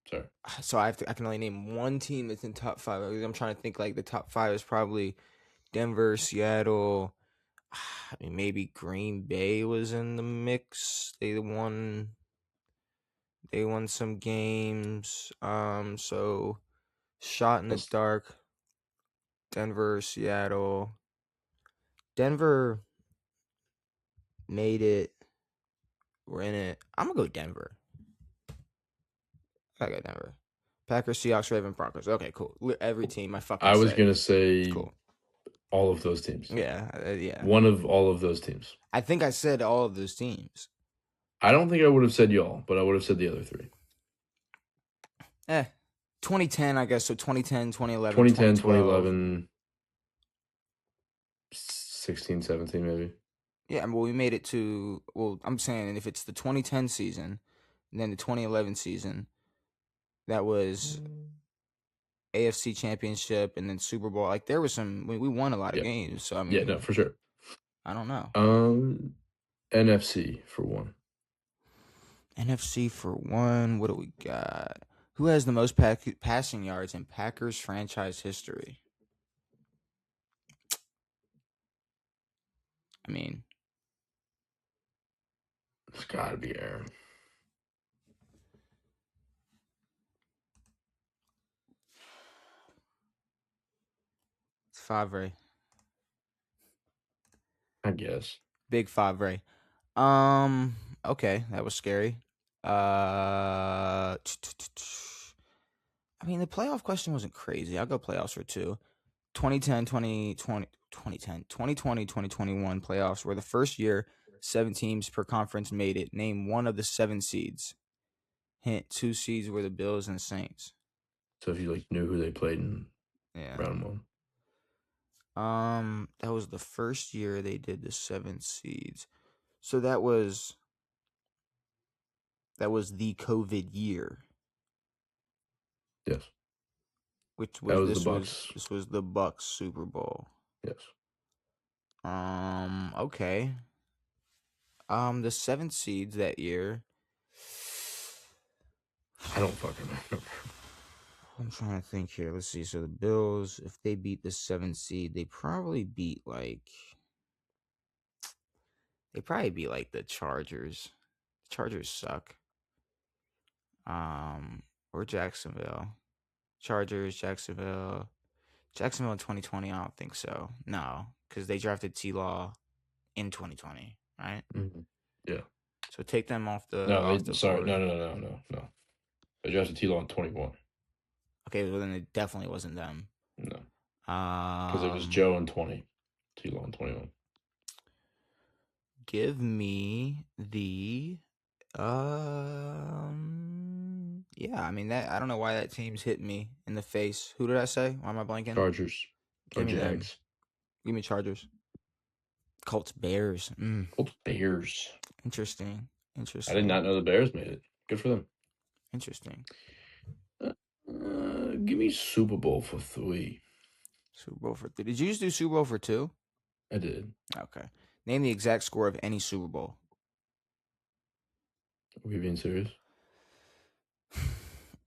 Sorry. So I can only name one team that's in top five. I'm trying to think like the top five is probably Denver, Seattle. I mean, maybe Green Bay was in the mix. They won some games. So shot in the Let's, dark. Denver, Seattle. Denver made it. We're in it. I'm gonna go Denver. I got Denver. Packers, Seahawks, Ravens, Broncos. Okay, cool. Every team I fucking I was said. gonna say Cool. all of those teams. Yeah, yeah. One of all of those teams. I think I said all of those teams. I don't think I would have said y'all, but I would have said the other three. 2010, I guess. So 2010, 2011, 2010, 2012. 2011, 16, 17 maybe. Yeah, well, we made it to. Well, I'm saying if it's the 2010 season, and then the 2011 season, that was AFC Championship and then Super Bowl. Like there was some. We won a lot of Yeah. games. So I Yeah, no, mean, for sure. I don't know. NFC for one. NFC for one. What do we got? Who has the most passing yards in Packers franchise history? I mean, It's got to be Aaron. it's Favre. I guess. Big Favre. Okay, that was scary. I mean, the playoff question wasn't crazy. I'll go playoffs for two. 2010, 2020, 2010, 2020, 2021 playoffs were the first year 7 teams per conference made it. Name one of the 7 seeds. Hint, 2 seeds were the Bills and Saints. So if you like knew who they played in Yeah. round one. That was the first year they did the 7 seeds. So that was the COVID year. Yes. Which That was was the Bucks. this was the Bucks Super Bowl. Yes. Okay. The 7 seeds that year. I don't fucking remember. I'm trying to think here. Let's see. So the Bills, if they beat the 7 seed, they probably beat like the Chargers. The Chargers suck. Or Jacksonville. Chargers, Jacksonville. Jacksonville in 2020, I don't think so. No, because they drafted T-Law in 2020, right? Mm-hmm. Yeah. So take them off the No, sorry. board. No. They drafted T-Law in 21. Okay, well then it definitely wasn't them. No. Because it was Joe in 20. T-Law in 21. Give me the yeah, I mean that I don't know why that team's hitting me in the face. Who did I say? Why am I blanking? Chargers Give or me them. Jags. Give me Chargers. Colts Bears. Colts Bears. Interesting. I did not know the Bears made it. Good for them. Interesting. Give me Super Bowl for 3. Super Bowl for 3. Did you just do Super Bowl for 2? I did. Okay. Name the exact score of any Super Bowl. Are we being serious?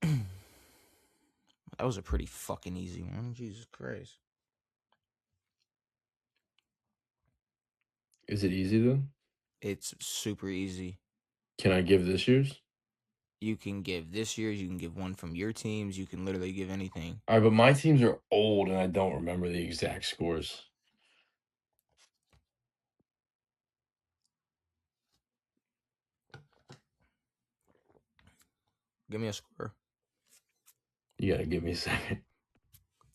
That was a pretty fucking easy one. Jesus Christ. Is it easy though? It's super easy. Can I give this year's? You can give this year's, you can give one from your teams, you can literally give anything. All right, but my teams are old and I don't remember the exact scores. Give me a score. You gotta give me a second.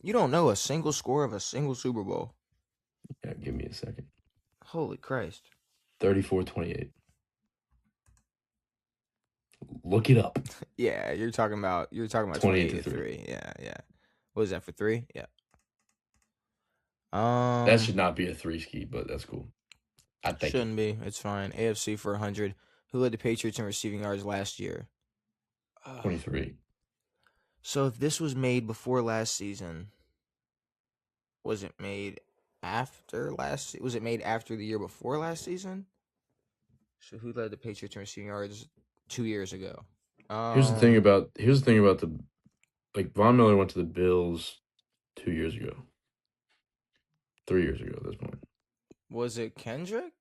You don't know a single score of a single Super Bowl. Yeah, give me a second. Holy Christ. 34-28. Look it up. Yeah, you're talking about 28 28 to to 3. 3. Yeah, yeah. What is that for 3? Yeah. That should not be a 3 ski, but that's cool. I think. Shouldn't be. It's fine. AFC for 100. Who led the Patriots in receiving yards last year? 23. So if this was made before last season, was it made after last? Was it made after the year before last season? So who led the Patriots in receiving yards 2 years ago? Here's the thing about the like Von Miller went to the Bills 2 years ago. 3 years ago at this point. Was it Kendrick?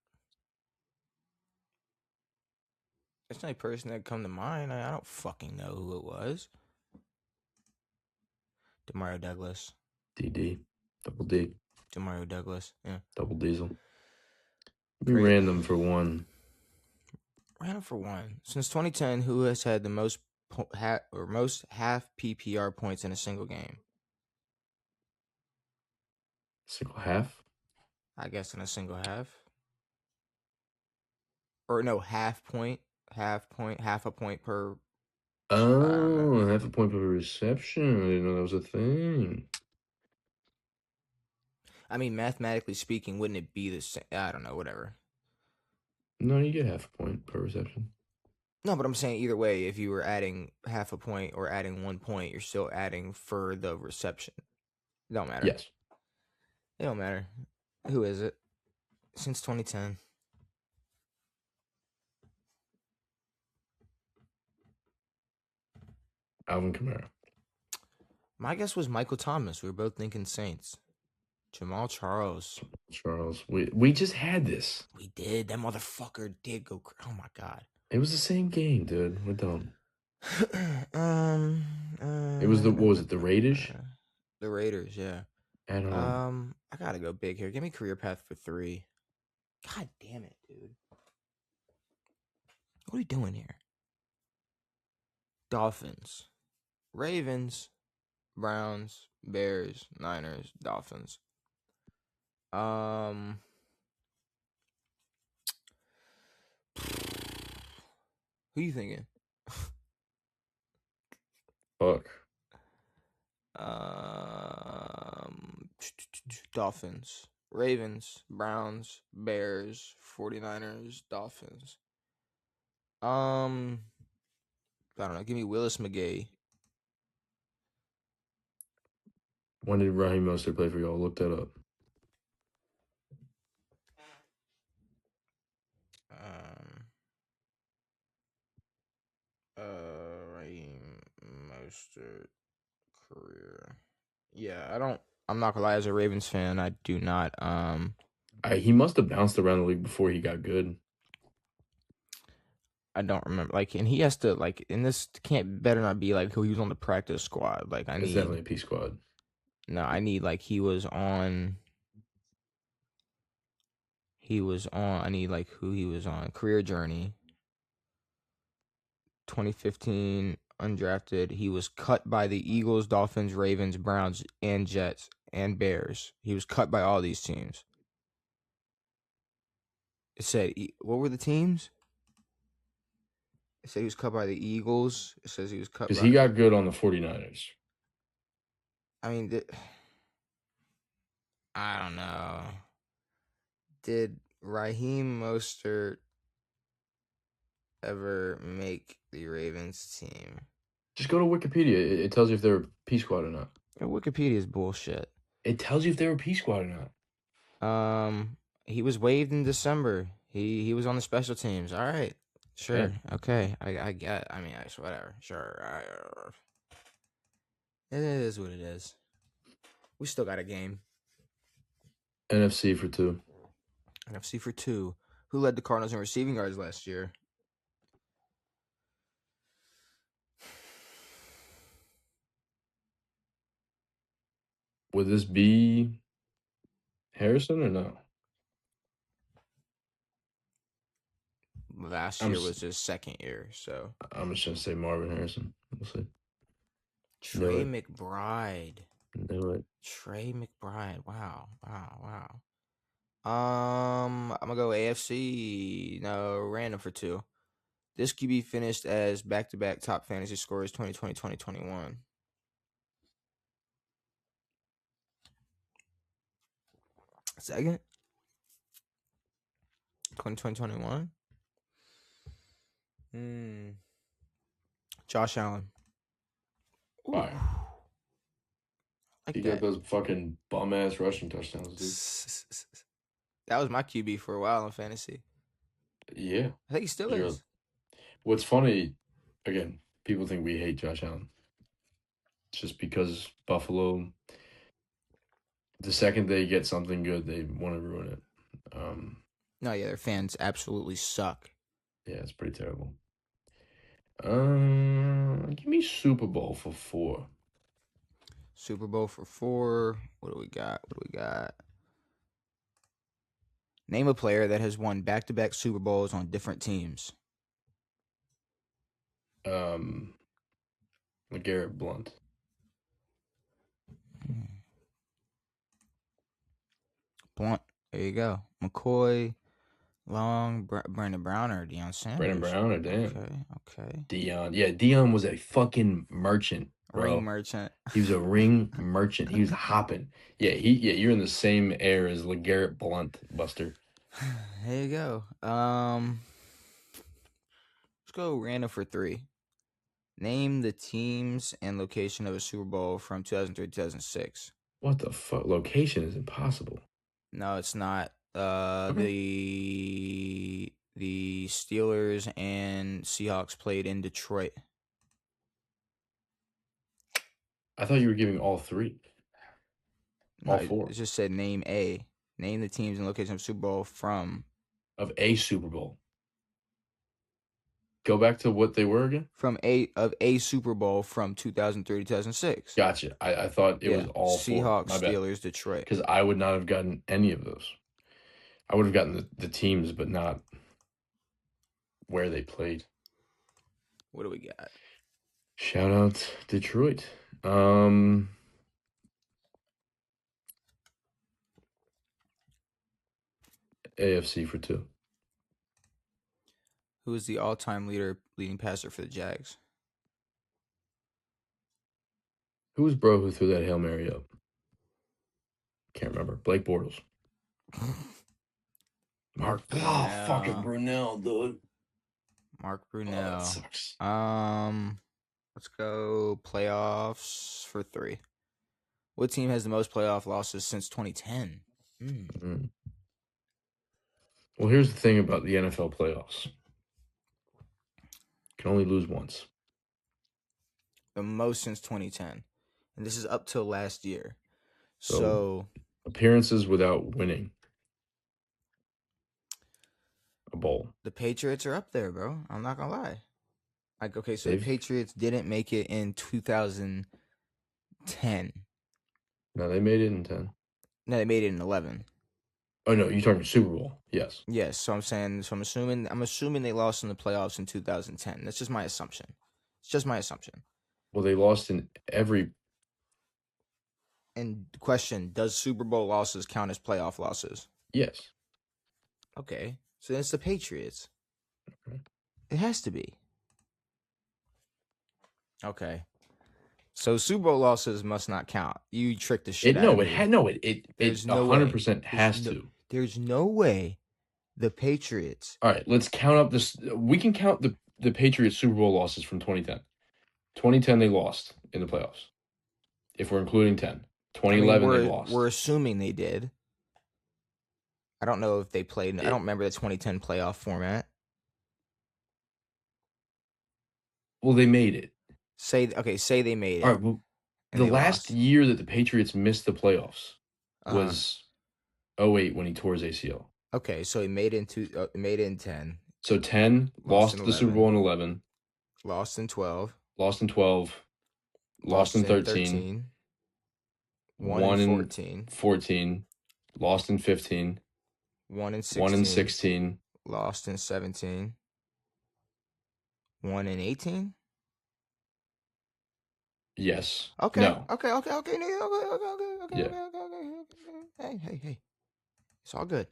That's the only person that come to mind. I don't fucking know who it was. Demario Douglas. DD. Double D. Demario Douglas. Yeah. Double Diesel. Be Great. random for one. Random for one. Since 2010, who has had the most half PPR points in a single game? Single half? I guess in a single half. Or no, half a point, half a point per. I don't know. Oh, half a point per reception. I didn't know that was a thing. I mean, mathematically speaking, wouldn't it be the same? I don't know. Whatever. No, you get half a point per reception. No, but I'm saying either way, if you were adding half a point or adding 1 point, you're still adding for the reception. It don't matter. Yes. It don't matter. Who is it? Since 2010. Alvin Kamara. My guess was Michael Thomas. We were both thinking Saints. Jamal Charles. Charles. We just had this. We did. That motherfucker did go. Oh my god. It was the same game, dude. We're done. um. It was what was it? The Raiders? The Raiders, yeah. At home. I gotta go big here. Give me career path for 3. God damn it, dude. What are we doing here? Dolphins, Ravens, Browns, Bears, Niners, Dolphins. Who you thinking? Fuck. Dolphins, Ravens, Browns, Bears, 49ers, Dolphins. I don't know. Give me Willis McGay. When did Raheem Mostert play for y'all? Look that up. Raheem Mostert career. Yeah, I'm not gonna lie, as a Ravens fan, I do not He must have bounced around the league before he got good. I don't remember. Like, and he has to like, and this can't better not be like who he was on the practice squad. Like, It's definitely a P squad. No, I need like he was on. I need like who he was on. Career journey. 2015 undrafted. He was cut by the Eagles, Dolphins, Ravens, Browns, and Jets and Bears. He was cut by all these teams. It said what were the teams? It said he was cut by the Eagles. It says he was cut Because by. he got good on the 49ers. I mean, I don't know. Did Raheem Mostert ever make the Ravens team? Just go to Wikipedia. It tells you if they're a P squad or not. Wikipedia is bullshit. It tells you if they're a P squad or not. He was waived in December. He was on the special teams. All right, Yeah. Sure. Okay. I get. I mean, whatever. Sure. It is what it is. We still got a game. NFC for 2. NFC for 2. Who led the Cardinals in receiving yards last year? Would this be Harrison or no? Last I'm year just, was his second year, so I'm just gonna say Marvin Harrison. We'll see. Knew Trey it. McBride. Knew it. Trey McBride. Wow. Wow. I'm gonna go AFC. No, random for 2. This QB finished as back-to-back top fantasy scorers 2020, 2021. Second? 2020, 21? Josh Allen. Ooh, Fire. like He got that. those fucking bum ass rushing touchdowns, dude. That was my QB for a while in fantasy. Yeah. I think he still You're, is. what's funny, again, people think we hate Josh Allen. It's just because Buffalo, the second they get something good, they want to ruin it. No, yeah, their fans absolutely suck. Yeah, it's pretty terrible. Give me Super Bowl for 4. Super Bowl for 4. What do we got? Name a player that has won back-to-back Super Bowls on different teams. LeGarrette Blunt. Blunt. There you go. McCoy, Long, Brandon Brown, or Deion Brandon Sanders. Brown or damn. Okay. Dion. Yeah, Dion was a fucking merchant, Ring bro. merchant. He was a ring merchant. He was hopping. You're in the same air as LeGarrette Blunt, Buster. There you go. Let's go random for 3. Name the teams and location of a Super Bowl from 2003 to 2006. What the fuck? Location is impossible. No, it's not. Okay. The Steelers and Seahawks played in Detroit. I thought you were giving all 3. No, All it 4 just said name A. Name the teams and location of Super Bowl from of a Super Bowl. Go back to what they were again? a Super Bowl from 2003 to 2006. Gotcha. I thought it was Yeah, all 4. Seahawks, My bad. Steelers, Detroit. Because I would not have gotten any of those. I would have gotten the teams, but not where they played. What do we got? Shout out Detroit. AFC for 2. Who is the all-time leading passer for the Jags? Who was bro who threw that Hail Mary up? Can't remember. Blake Bortles. Mark Oh, fucking Brunell. Brunell, dude. Mark Oh, that Brunell. sucks. Let's go playoffs for 3. What team has the most playoff losses since 2010? Well, here's the thing about the NFL playoffs. You can only lose once. The most since 2010. And this is up till last year. So appearances without winning a bowl. The Patriots are up there, bro. I'm not gonna lie. Like, okay, so the They've Patriots didn't make it in 2010. No, they made it in 10. No, they made it in 11. Oh no, you're talking Super Bowl. Yes. Yes, so I'm assuming they lost in the playoffs in 2010. That's just my assumption. It's just my assumption. Well, they lost in every. And question, does Super Bowl losses count as playoff losses? Yes. Okay, so it's the Patriots. Okay. It has to be. Okay. So Super Bowl losses must not count. You tricked the shit out of me. It There's no 100% way. has to. There's no way the Patriots. All right, let's count up this. We can count the Patriots Super Bowl losses from 2010. 2010 they lost in the playoffs. If we're including 10. 2011 they lost. We're assuming they did. I don't know if they played. I don't remember the 2010 playoff format. Well, they made it. Say they made All it right. Well, and the they last lost. year that the Patriots missed the playoffs Uh-huh. was '08 when he tore his ACL. Okay, so he made it made it in 10, So 10, lost in lost the Super Bowl 11, in 11, lost in 12, lost in 12, lost lost in in 13, 13, won in won in 14, 14, lost in 15, won in won in 16, 16. lost in 17, won in 18. Yes. Okay, No. okay, okay, okay, nigga, okay, okay, okay, okay, Yeah. okay, okay, okay, okay. Hey, hey, hey. It's all good.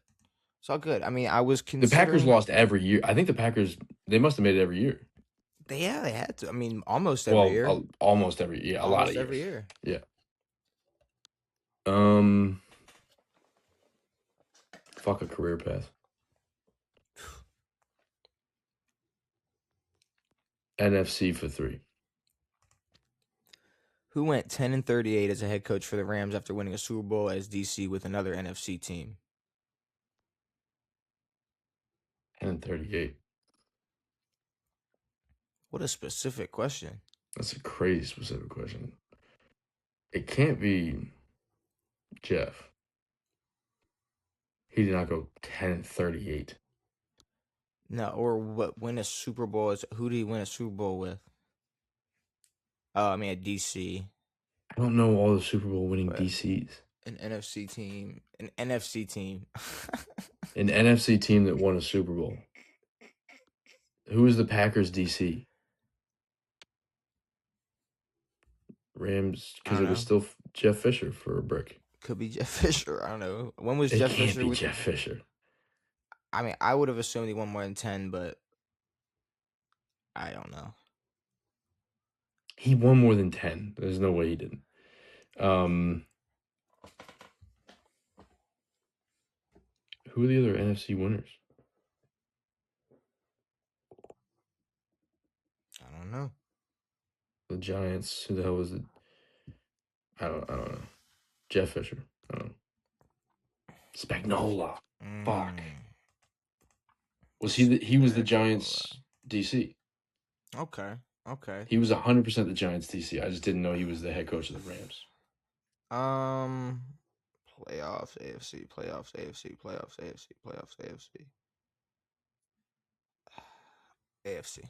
It's all good. I mean, I was The Packers considering. lost every year. I think the Packers, they must have made it every year. They had to. I mean, almost every Well, year. almost every year. A lot of Almost every years. year. Yeah. Um, Fuck a career path. NFC for 3. Who went 10-38 as a head coach for the Rams after winning a Super Bowl as DC with another NFC team? 10-38. What a specific question. That's a crazy specific question. It can't be Jeff. He did not go 10-38. No, or what? Win a Super Bowl is who did he win a Super Bowl with? Oh, I mean at DC, I don't know all the Super Bowl winning but DCs. an NFC team, an NFC team. An NFC team that won a Super Bowl. Who was the Packers DC? Rams, I because don't it was know. still Jeff Fisher for a brick. Could be Jeff Fisher. I don't know. When was It Jeff can't Fisher be with? Jeff Fisher. I mean, I would have assumed he won more than 10, but I don't know. He won more than 10. There's no way he didn't. Who are the other NFC winners? I don't know. The Giants. Who the hell was it? I don't know. Jeff Fisher. I don't know. Spagnola. Fuck. Mm, He was the Spagnola. Giants DC. Okay. Okay. He was 100% the Giants DC. I just didn't know he was the head coach of the Rams. Um, playoffs, AFC, playoffs, AFC, playoffs, AFC, playoffs, AFC, AFC.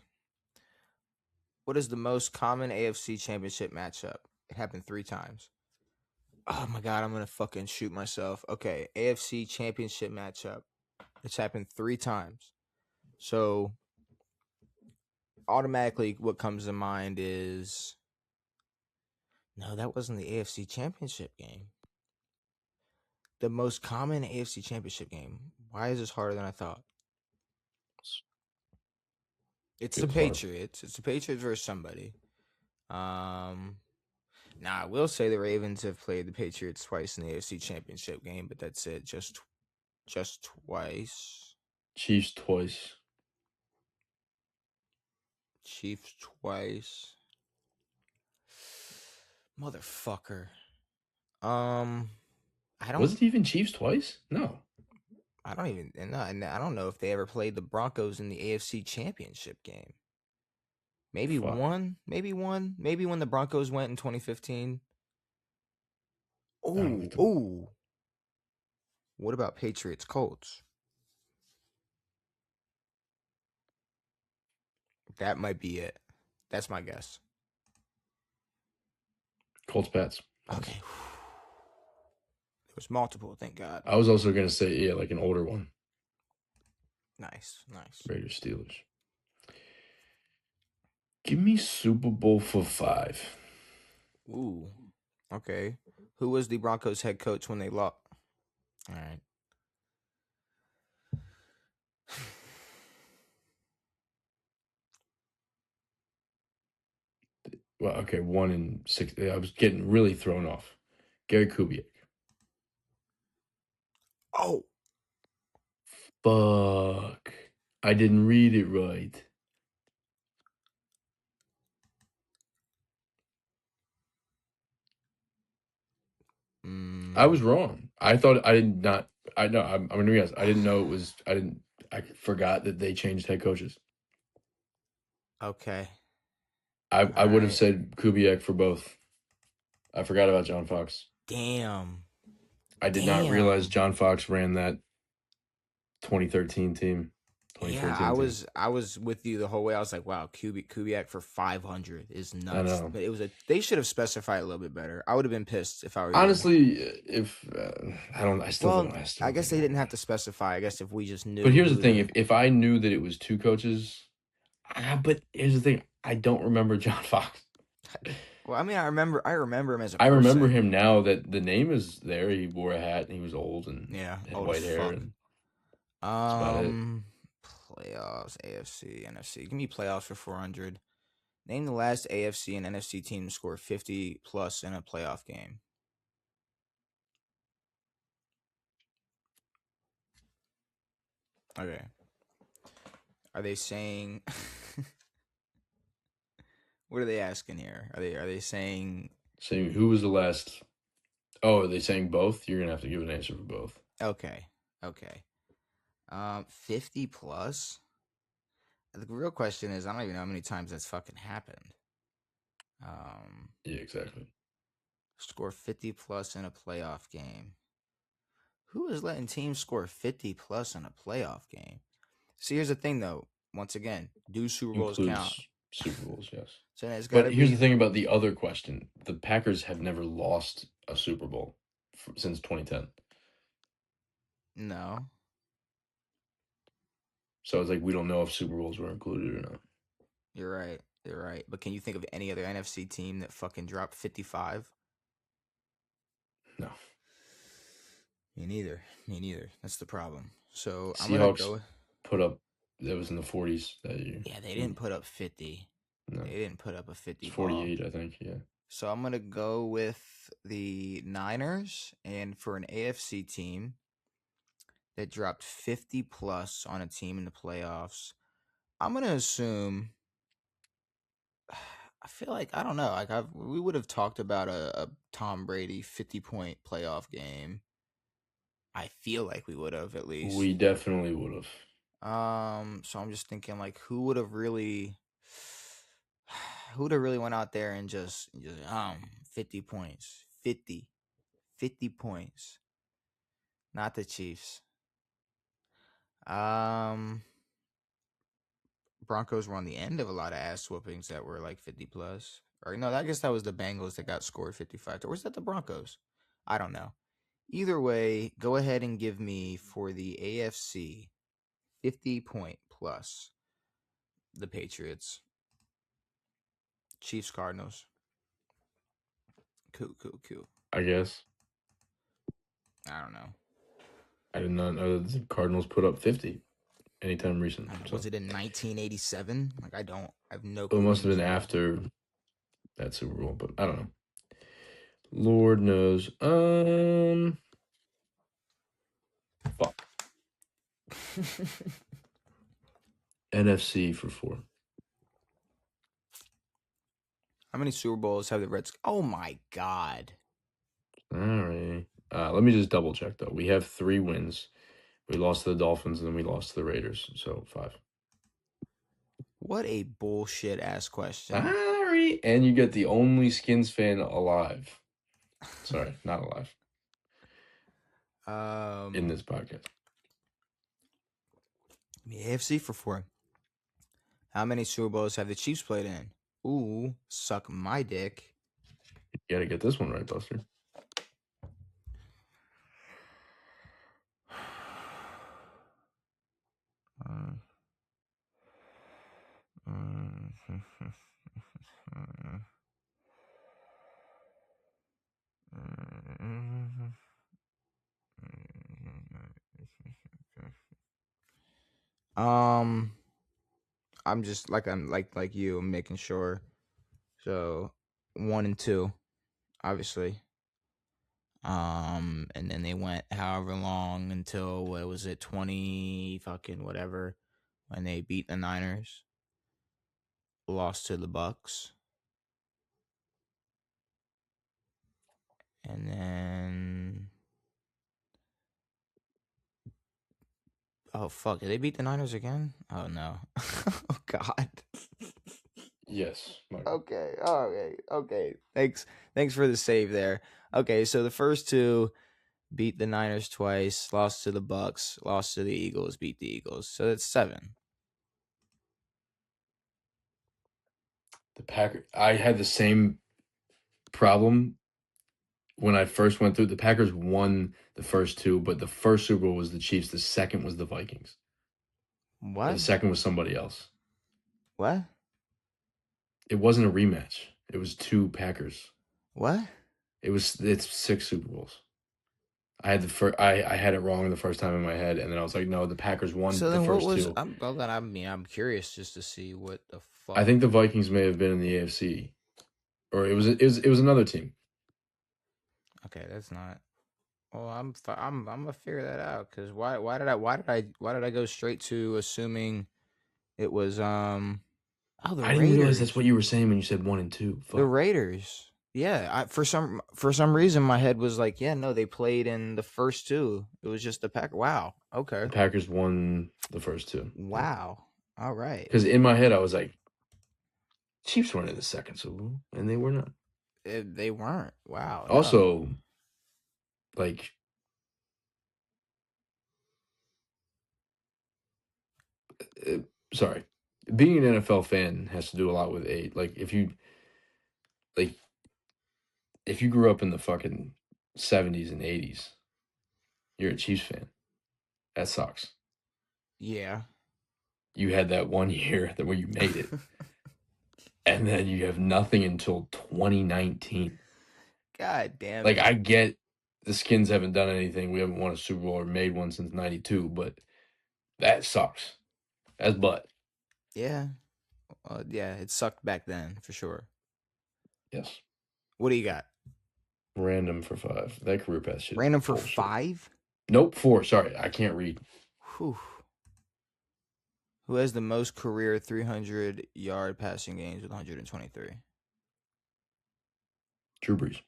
What is the most common AFC championship matchup? It happened 3 times. Oh my god, I'm gonna fucking shoot myself. Okay, AFC championship matchup. It's happened 3 times. So automatically, what comes to mind is no, that wasn't the AFC championship game. The most common AFC championship game. Why is this harder than I thought? It's the Feels hard. Patriots. It's the Patriots versus somebody. Now I will say the Ravens have played the Patriots twice in the AFC Championship game, but that's it. Just twice. Chiefs twice. Chiefs twice. Motherfucker. I Was don't. it even Chiefs twice? No. I don't even. And I don't know if they ever played the Broncos in the AFC Championship game. Maybe Fuck. one. Maybe one. Maybe when the Broncos went in 2015. I don't Oh, know. oh. What about Patriots Colts? That might be it. That's my guess. Colts Pats. Okay. There was multiple, thank God. I was also going to say, yeah, like an older one. Nice, nice. Raiders Steelers. Give me Super Bowl for 5. Ooh. Okay. Who was the Broncos head coach when they lost? All right. Well, okay, 1 and 6. I was getting really thrown off. Gary Kubiak. Oh. Fuck. I didn't read it right. I was wrong. I thought I did not. I know. I'm going to be honest. I didn't know it was. I forgot that they changed head coaches. Okay. I All would have right. said Kubiak for both. I forgot about John Fox. Damn. I did not realize Damn. John Fox ran that 2013 team, Yeah, 2014 team. I was with you the whole way. I was like, wow, Kubiak for 500 is I nuts. know. But it was a they should have specified a little bit better. I would have been pissed if I were you. Honestly, if I still Well, don't, I still I don't guess think they it didn't would. have to specify. I guess if we just But knew here's the who thing: the if I knew that it was two coaches, but here's the thing: I don't remember John Fox. well, I mean, I remember him as a I remember person. him now that the name is there. He wore a hat and he was old and Yeah, had old as white hair, fuck. and that's about it. Um, Playoffs, AFC, NFC. Give me playoffs for 400. Name the last AFC and NFC team to score 50 plus in a playoff game. Okay. Are they saying what are they asking here? Are they saying Saying who was the last? Oh, are they saying both? You're gonna have to give an answer for both. okay. Okay. 50 plus? The real question is I don't even know how many times that's fucking happened. Um Yeah, exactly. Score 50 plus in a playoff game. Who is letting teams score 50 plus in a playoff game? See, here's the thing though. Once again, do Super Bowls count? Includes Super Bowls, yes. So it's got But to here's the be thing about the other question: the Packers have never lost a Super Bowl since 2010. no. So it's like we don't know if Super Bowls were included or not. You're right. You're right. But can you think of any other NFC team that fucking dropped 55? No. Me neither. Me neither. That's the problem. So I'm gonna Seahawks go. put up that was in the 40s that year. Yeah, they didn't put up 50. No, They didn't put up a 50 it's ball. 48, I think. Yeah, So I'm gonna go with the Niners, and for an AFC team that dropped 50 plus on a team in the playoffs, I'm gonna assume. I feel like I don't know. Like we would have talked about a Tom Brady 50-point playoff game. I feel like we would have at least. we definitely would have. So I'm just thinking like who would have really went out there and just 50 points. 50 points. Not the Chiefs. Um Broncos were on the end of a lot of ass whoopings that were like 50 plus. Or no, I guess that was the Bengals that got scored 55. Or was that the Broncos? I don't know. Either way, go ahead and give me for the AFC 50-point plus the Patriots. Chiefs Cardinals. Cool, cool, cool. I guess I don't know. I did not know that the Cardinals put up 50 anytime recent. Was So it in 1987? Like I have no it clue must when have this been happened. after that Super Bowl, but I don't know. Lord knows. Fuck. NFC for 4. How many Super Bowls have the Reds? Oh my God. All right. Let me just double check though. We have 3 wins. We lost to the Dolphins and then we lost to the Raiders. So 5. What a bullshit ass question. Sorry. And you get the only Skins fan alive. Sorry, not alive in um, this podcast. the AFC for 4. How many Super Bowls have the Chiefs played in? Ooh, suck my dick. You got to get this one right, Buster. Um, I'm like you. I'm making sure. So 1 and 2, obviously. And then they went however long until what was it, 20 fucking whatever, when they beat the Niners, lost to the Bucks, and then oh fuck, did they beat the Niners again? Oh no, oh god. Yes, Michael. Okay. Okay. Okay. Thanks for the save there. Okay, so the first two beat the Niners twice, lost to the Bucks, lost to the Eagles, beat the Eagles. So that's 7. The Packers. I had the same problem when I first went through. The Packers won the first two, but the first Super Bowl was the Chiefs. The second was the Vikings. Or the What? second was somebody else. What? It wasn't a rematch. It was two Packers. What? It's 6 Super Bowls. I had the first. I had it wrong the first time in my head, and then I was like, no, the Packers won So the then what first was two. I'm curious just to see what the I fuck. think the Vikings may have been in the AFC, or it was another team. Okay, that's not. Well, I'm gonna figure that out cuz why did I go straight to assuming it was the I didn't realize that's Raiders. what you were saying when you said 1 and 2. The Fuck. Raiders. Yeah, for some reason my head was like, yeah, no, they played in the first two. It was just the pack. Wow. The Okay. Packers won the first two. Yeah. Wow. All right. Because in my head, I was like, Chiefs weren't in the second Super Bowl, and they were not. They weren't. Wow. No. Also, like, uh, sorry, being an NFL fan has to do a lot with age. Like, if you grew up in the fucking 70s and 80s, you're a Chiefs fan. That sucks. Yeah. You had that one year where you made it, and then you have nothing until 2019. God damn Like, it. I get the Skins haven't done anything. We haven't won a Super Bowl or made one since '92, but that sucks. That's butt. Yeah. Yeah, it sucked back then for sure. Yes. What do you got? Random for 5. That career path shit is Random for bullshit. 5? Nope, 4. Sorry, I can't read. Whew. Who has the most career 300-yard passing games with 123? Drew Brees.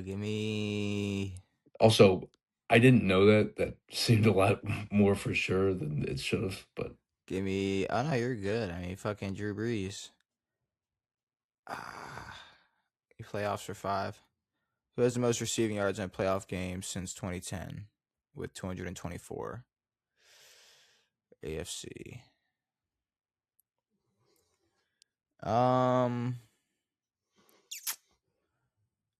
Give me Also, I didn't know that. That seemed a lot more for sure than it should have. But Give me. Oh no, you're good. I mean, fucking Drew Brees. Ah, playoffs for 5. Who has the most receiving yards in a playoff game since 2010 with 224? AFC. Um,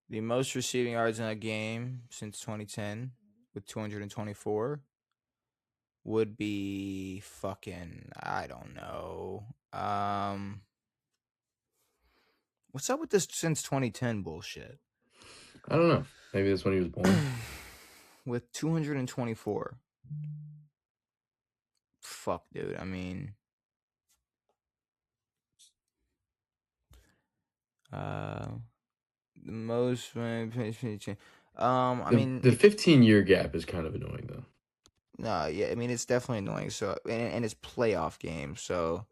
the most receiving yards in a game since 2010 with 224 would be fucking. I don't know. What's up with this since 2010 bullshit? I don't know. Maybe that's when he was born. With 224. Fuck, dude. I mean, uh, the most. I The mean, the 15-year gap is kind of annoying though. no, yeah. I mean, it's definitely annoying. So, and it's playoff games. So,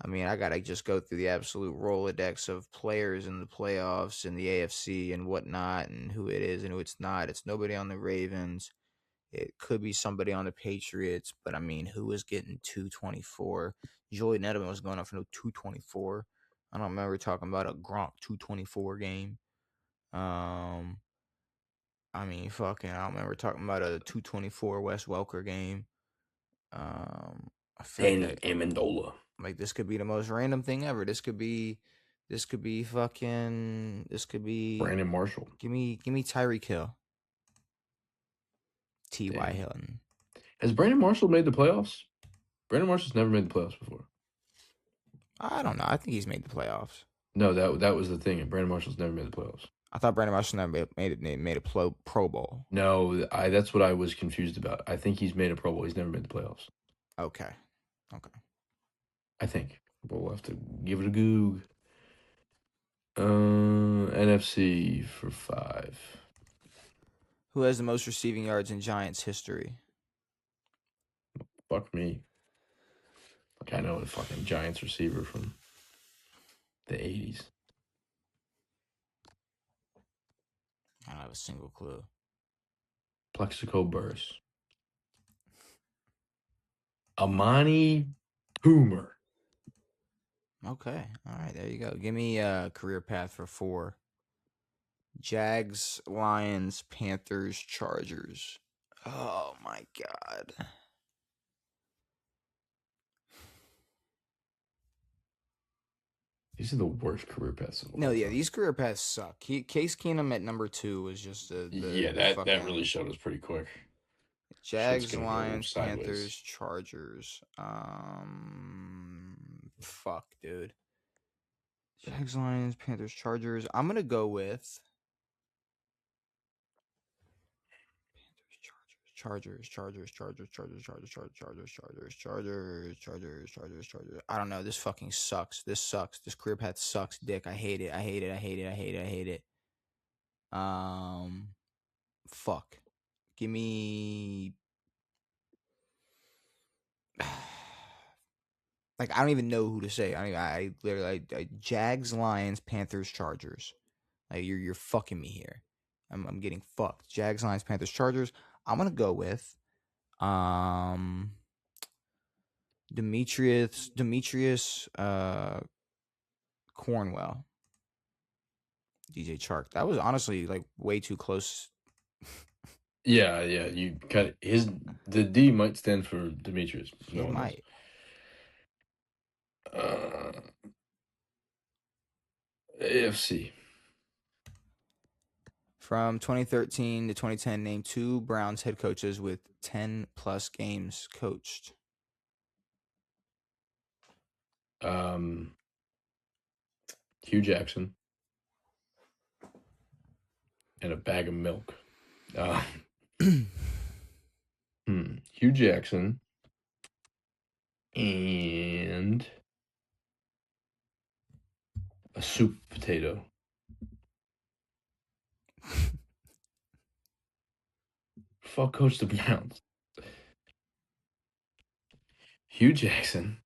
I mean, I gotta just go through the absolute Rolodex of players in the playoffs and the AFC and whatnot, and who it is and who it's not. It's nobody on the Ravens. It could be somebody on the Patriots, but I mean, who was getting 224? Julian Edelman was going up for no 224. I don't remember talking about a Gronk 224 game. Um, I mean, fucking, I don't remember talking about a 224 Wes Welker game. I feel like Danny that, Amendola. like this could be the most random thing ever. This could be. Brandon Marshall. Give me Tyreek Hill, T.Y. Damn. Hilton. Has Brandon Marshall made the playoffs? Brandon Marshall's never made the playoffs before. I don't know. I think he's made the playoffs. No, that was the thing. Brandon Marshall's never made the playoffs. I thought Brandon Marshall never made a Pro Bowl. No, that's what I was confused about. I think he's made a Pro Bowl. He's never made the playoffs. Okay. Okay. I think. But we'll have to give it a goog. NFC for 5. Who has the most receiving yards in Giants history? Fuck me. Like I know the fucking Giants receiver from the 80s. I don't have a single clue. Plexico Burris. Amani Toomer. Okay. All right. There you go. Give me a career path for 4. Jags, Lions, Panthers, Chargers. Oh my god. These are the worst career paths of No, all yeah, time. these career paths suck. Case Keenum at number 2 was just Yeah, the that really fucking showed us pretty quick. Shit's Jags, gonna go Lions, Panthers, sideways. Chargers. Fuck, dude. Jags, Lions, Panthers, Chargers. I'm gonna go with Chargers. I don't know. This fucking sucks. This sucks. This career path sucks. Dick. I hate it. I hate it. I hate it. I hate it. I hate it. Fuck. Give me. Like I don't even know who to say. I literally Jags, Lions, Panthers, Chargers. Like you're fucking me here. I'm getting fucked. Jags, Lions, Panthers, Chargers. I'm gonna go with Demetrius Cornwell. DJ Chark. That was honestly like way too close. Yeah, you cut the D might stand for Demetrius. No It one knows. might. Uh, AFC. From 2013 to 2010, named 2 Browns head coaches with 10 plus games coached. Hugh Jackson and a bag of milk. Hugh Jackson and a soup potato. Fuck coach the Browns. Hugh Jackson.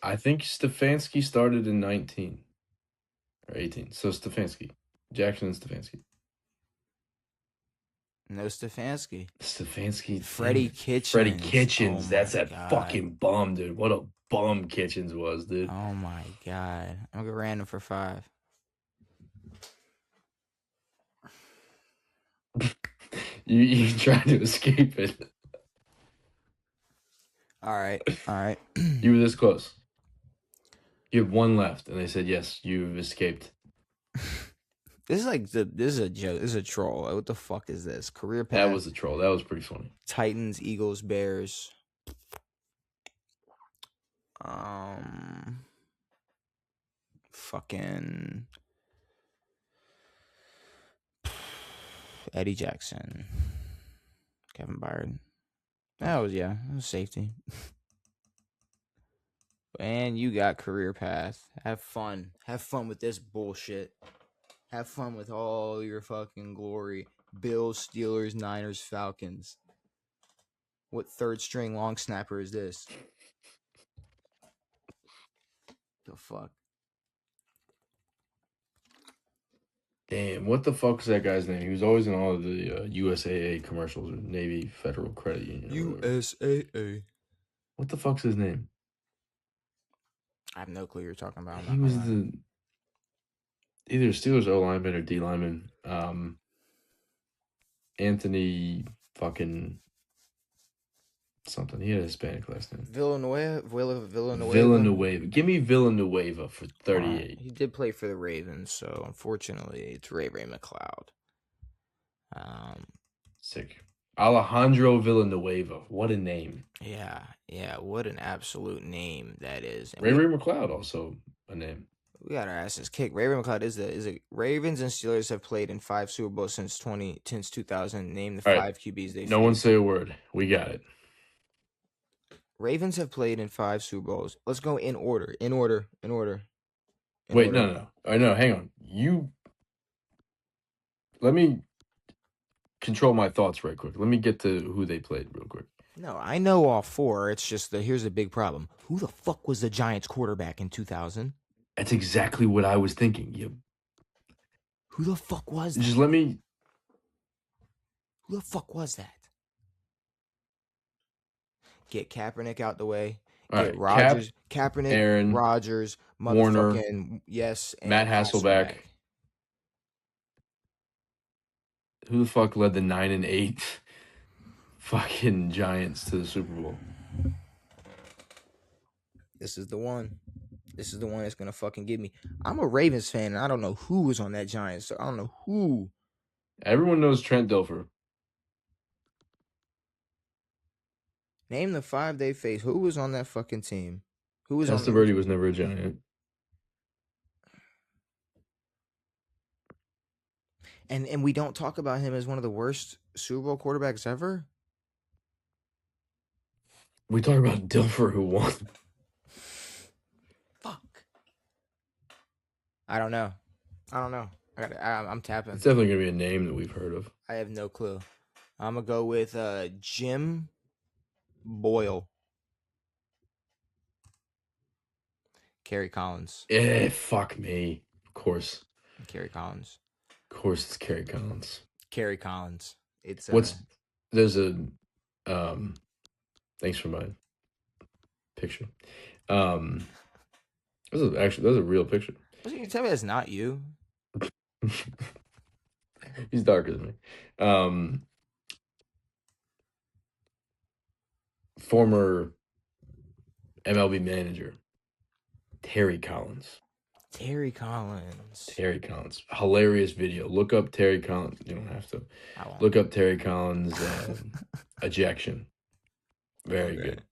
I think Stefanski started in 19 or 18. So Stefanski. Jackson and Stefanski. No Stefanski. Stefanski. Freddie Freddie Kitchens. Oh Kitchens. That's my that god. fucking bum, dude. What a bum Kitchens was, dude. Oh my god. I'm gonna go random for 5. You tried to escape it. All right. All right. You were this close. You have 1 left, and they said yes. You've escaped. This is like this is a joke. This is a troll. Like, what the fuck is this? Career That path. was a troll. That was pretty funny. Titans, Eagles, Bears. Fucking Eddie Jackson. Kevin Byard. That was safety. And you got career path. Have fun. Have fun with this bullshit. Have fun with all your fucking glory. Bills, Steelers, Niners, Falcons. What third string long snapper is this? The fuck? Damn, what the fuck was that guy's name? He was always in all of the USAA commercials or Navy Federal Credit Union. USAA. What the fuck's his name? I have no clue you're talking about. He was the either Steelers O lineman or D lineman. Anthony fucking something. He had a Hispanic last name. Villanueva. Give me Villanueva for 38. He did play for the Ravens, so unfortunately, it's Ray McLeod. Sick. Alejandro Villanueva. What a name. Yeah. What an absolute name that is. And Ray McLeod also a name. We got our asses kicked. Ray McLeod is the Ravens and Steelers have played in 5 Super Bowls since 2000. Name the 5 QBs they No one faced. say a word. We got it. Ravens have played in 5 Super Bowls. Let's go in order. Wait, no. Hang on. Let me control my thoughts right quick. Let me get to who they played real quick. No, I know all 4. It's just that here's a big problem. Who the fuck was the Giants quarterback in 2000? That's exactly what I was thinking. Who the fuck was Just that? let me. Who the fuck was that? Get Kaepernick out the way. All Get right, Cap, Rogers, Kaepernick, Aaron, Rogers, Warner, motherfucking yes, Matt and Hasselbeck. Hasselbeck. Who the fuck led the 9-8 fucking Giants to the Super Bowl? This is the one. This is the one that's gonna fucking get me. I'm a Ravens fan, and I don't know who was on that Giants. So I don't know who. Everyone knows Trent Dilfer. Name the 5 they faced. Who was on that fucking team? Who was on the? Testaverde was never a Giant. And we don't talk about him as one of the worst Super Bowl quarterbacks ever. We talk about Dilfer who won. Fuck. I don't know. I'm tapping. It's definitely gonna be a name that we've heard of. I have no clue. I'm gonna go with Jim Boyle. Kerry Collins. Fuck me. Of course. Kerry Collins. Of course it's Kerry Collins. Kerry Collins. It's there's a thanks for my picture. That's a real picture. You tell me that's not you. He's darker than me. Former MLB manager Terry Collins. Terry Collins. Terry Collins. Hilarious video. Look up Terry Collins. You don't have to. I won't. Look up Terry Collins ejection. Very good.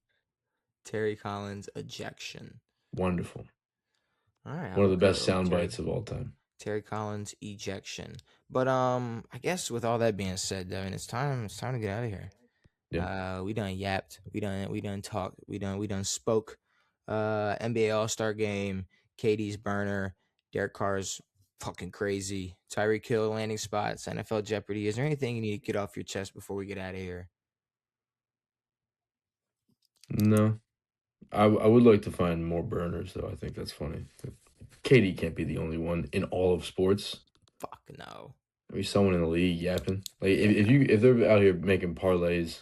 Terry Collins ejection. Wonderful. All right. One of the best sound bites of all time. Terry Collins ejection. But I guess with all that being said, Devin, it's time to get out of here. Yeah. We done yapped. We done talked. We done spoke. NBA All-Star game. KD's burner. Derek Carr's fucking crazy. Tyreek Hill landing spots. NFL Jeopardy. Is there anything you need to get off your chest before we get out of here? No. I would like to find more burners, though. I think that's funny. KD can't be the only one in all of sports. Fuck no. Maybe someone in the league yapping. Like if they're out here making parlays,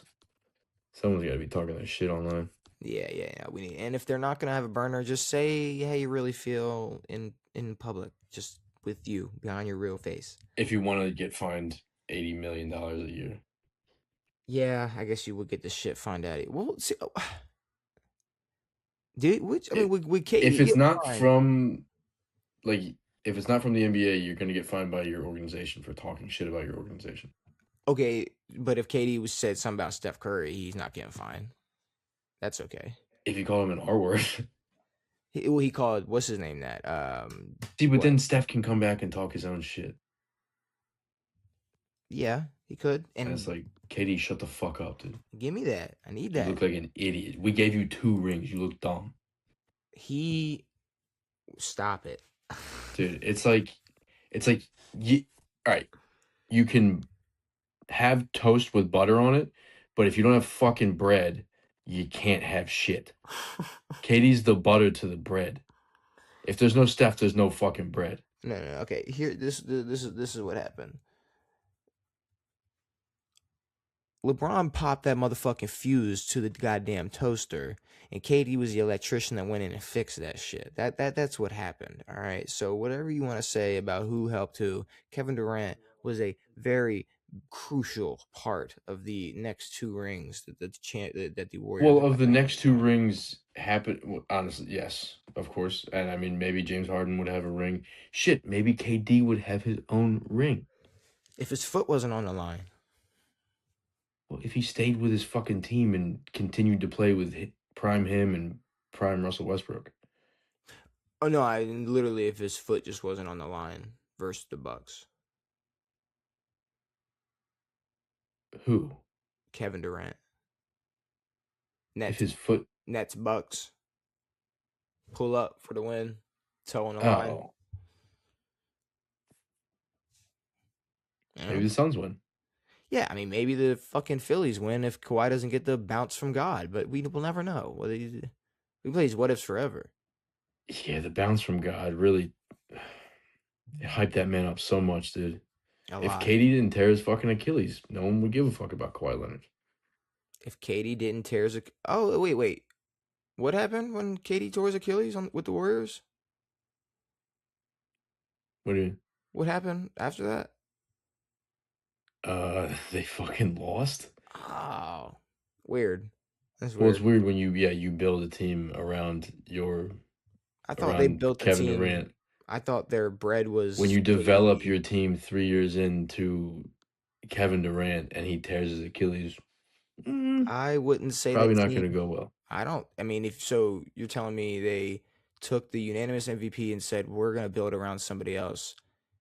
someone's got to be talking that shit online. Yeah. We need, and if they're not gonna have a burner, just say how you really feel in public, just with you behind your real face. If you want to get fined $80 million a year. Yeah, I guess you would get the shit fined at it. Well, see, dude, with KD, if it's not from, like, if it's not from the NBA, you're gonna get fined by your organization for talking shit about your organization. Okay, but if KD said something about Steph Curry, he's not getting fined. That's okay. If you call him an R word. He called, what's his name, that? See, but then Steph can come back and talk his own shit. Yeah, he could. And it's like, KD, shut the fuck up, dude. Give me that. I need that. You look like an idiot. We gave you 2 rings. You look dumb. Stop it. Dude, it's like, all right, you can have toast with butter on it, but if you don't have fucking bread, you can't have shit. KD's the butter to the bread. If there's no Steph, there's no fucking bread. No. Okay, here, this is what happened. LeBron popped that motherfucking fuse to the goddamn toaster, and KD was the electrician that went in and fixed that shit. That's what happened. All right. So whatever you want to say about who helped who, Kevin Durant was a very crucial part of the next 2 rings that the Warriors. Well, of the next 2 rings happened, honestly, yes, of course. And I mean, maybe James Harden would have a ring. Shit, maybe KD would have his own ring. If his foot wasn't on the line. Well, if he stayed with his fucking team and continued to play with prime him and prime Russell Westbrook. Oh no, I literally, if his foot just wasn't on the line versus the Bucks. Who? Kevin Durant. If his foot. Nets Bucks. Pull up for the win. Toe on the line. Maybe the Suns win. Yeah, I mean, maybe the fucking Phillies win if Kawhi doesn't get the bounce from God, but we will never know. We play these what ifs forever. Yeah, the bounce from God really. They hyped that man up so much, dude. A If lot. KD didn't tear his fucking Achilles, no one would give a fuck about Kawhi Leonard. If Katie didn't tear his, oh wait, what happened when Katie tore his Achilles with the Warriors? What do you? What happened after that? They fucking lost. Oh, weird. That's Well, it's weird. weird when you build a team I thought they around built the Kevin team. Durant. I thought their bread When was you develop KD. your team 3 years into Kevin Durant and he tears his Achilles, mm, I wouldn't say the probably not team. going to go well. I don't. I mean, if so, you're telling me they took the unanimous MVP and said we're gonna build around somebody else,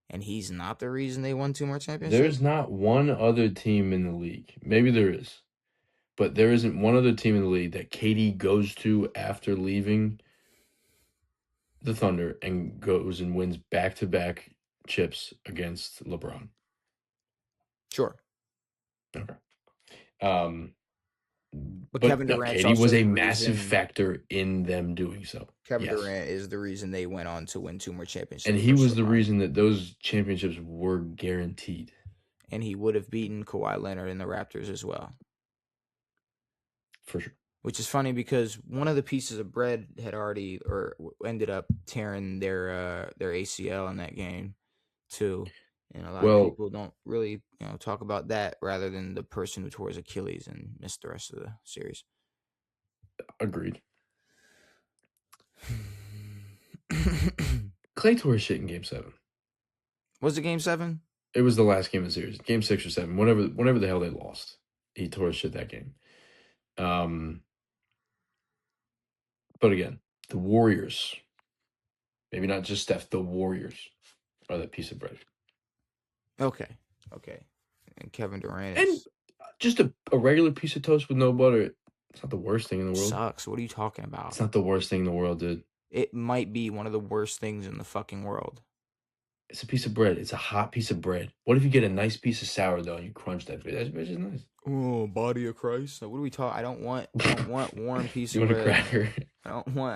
and he's not the reason they won two more championships. There's not one other team in the league. Maybe there is, but there isn't one other team in the league that KD goes to after leaving the Thunder and goes and wins back-to-back chips against LeBron. Sure, Okay. Um, but but Kevin no, Durant's KD was also a the massive reason. factor in them doing so. Kevin Yes. Durant is the reason they went on to win two more And championships he was versus the LeBron, reason that those championships were guaranteed, and he would have beaten Kawhi Leonard and the Raptors as well. for sure. Which is funny because one of the pieces of bread had already or ended up tearing their ACL in that game too. And a lot of Well, people don't really, talk about that rather than the person who tore his Achilles and missed the rest of the series. agreed. Clay tore his shit in Game 7. Was it game 7? It was the last game of the series, Game 6 or 7, whenever the hell they lost. He tore his shit that game. Um, but again, the Warriors, maybe not just Steph, the Warriors are that piece of bread. Okay. Okay. And Kevin Durant And is just a regular piece of toast with no butter, it's not the worst thing in the world. sucks. What are you talking It's about? not the worst thing in the world, dude. It might be one of the worst things in the fucking world. It's a piece of bread. It's a hot piece of bread. What if you get a nice piece of sourdough and you crunch that bitch? That bitch is nice. Oh, body of Christ. What are we talking? I don't want warm piece You of want a bread. cracker? I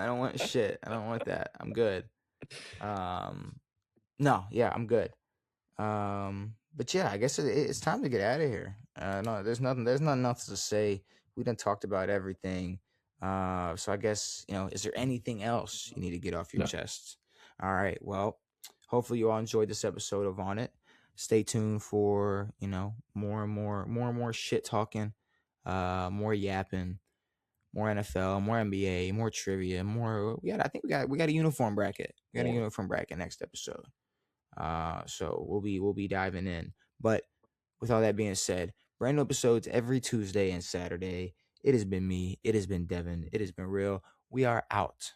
don't want shit. I don't want that. I'm good. Um no, yeah, I'm good. But yeah, I guess it's time to get out of here. No, there's nothing else to say. We done talked about everything. So I guess, is there anything else you need to get off your No. chest? All right. Well, hopefully you all enjoyed this episode of On It. Stay tuned for, more shit talking, more yapping, more NFL, more NBA, more trivia, more. I think we got a uniform bracket. We got a More. uniform bracket next episode. So we'll be diving in. But with all that being said, brand new episodes every Tuesday and Saturday. It has been me. It has been Devin. It has been real. We are out.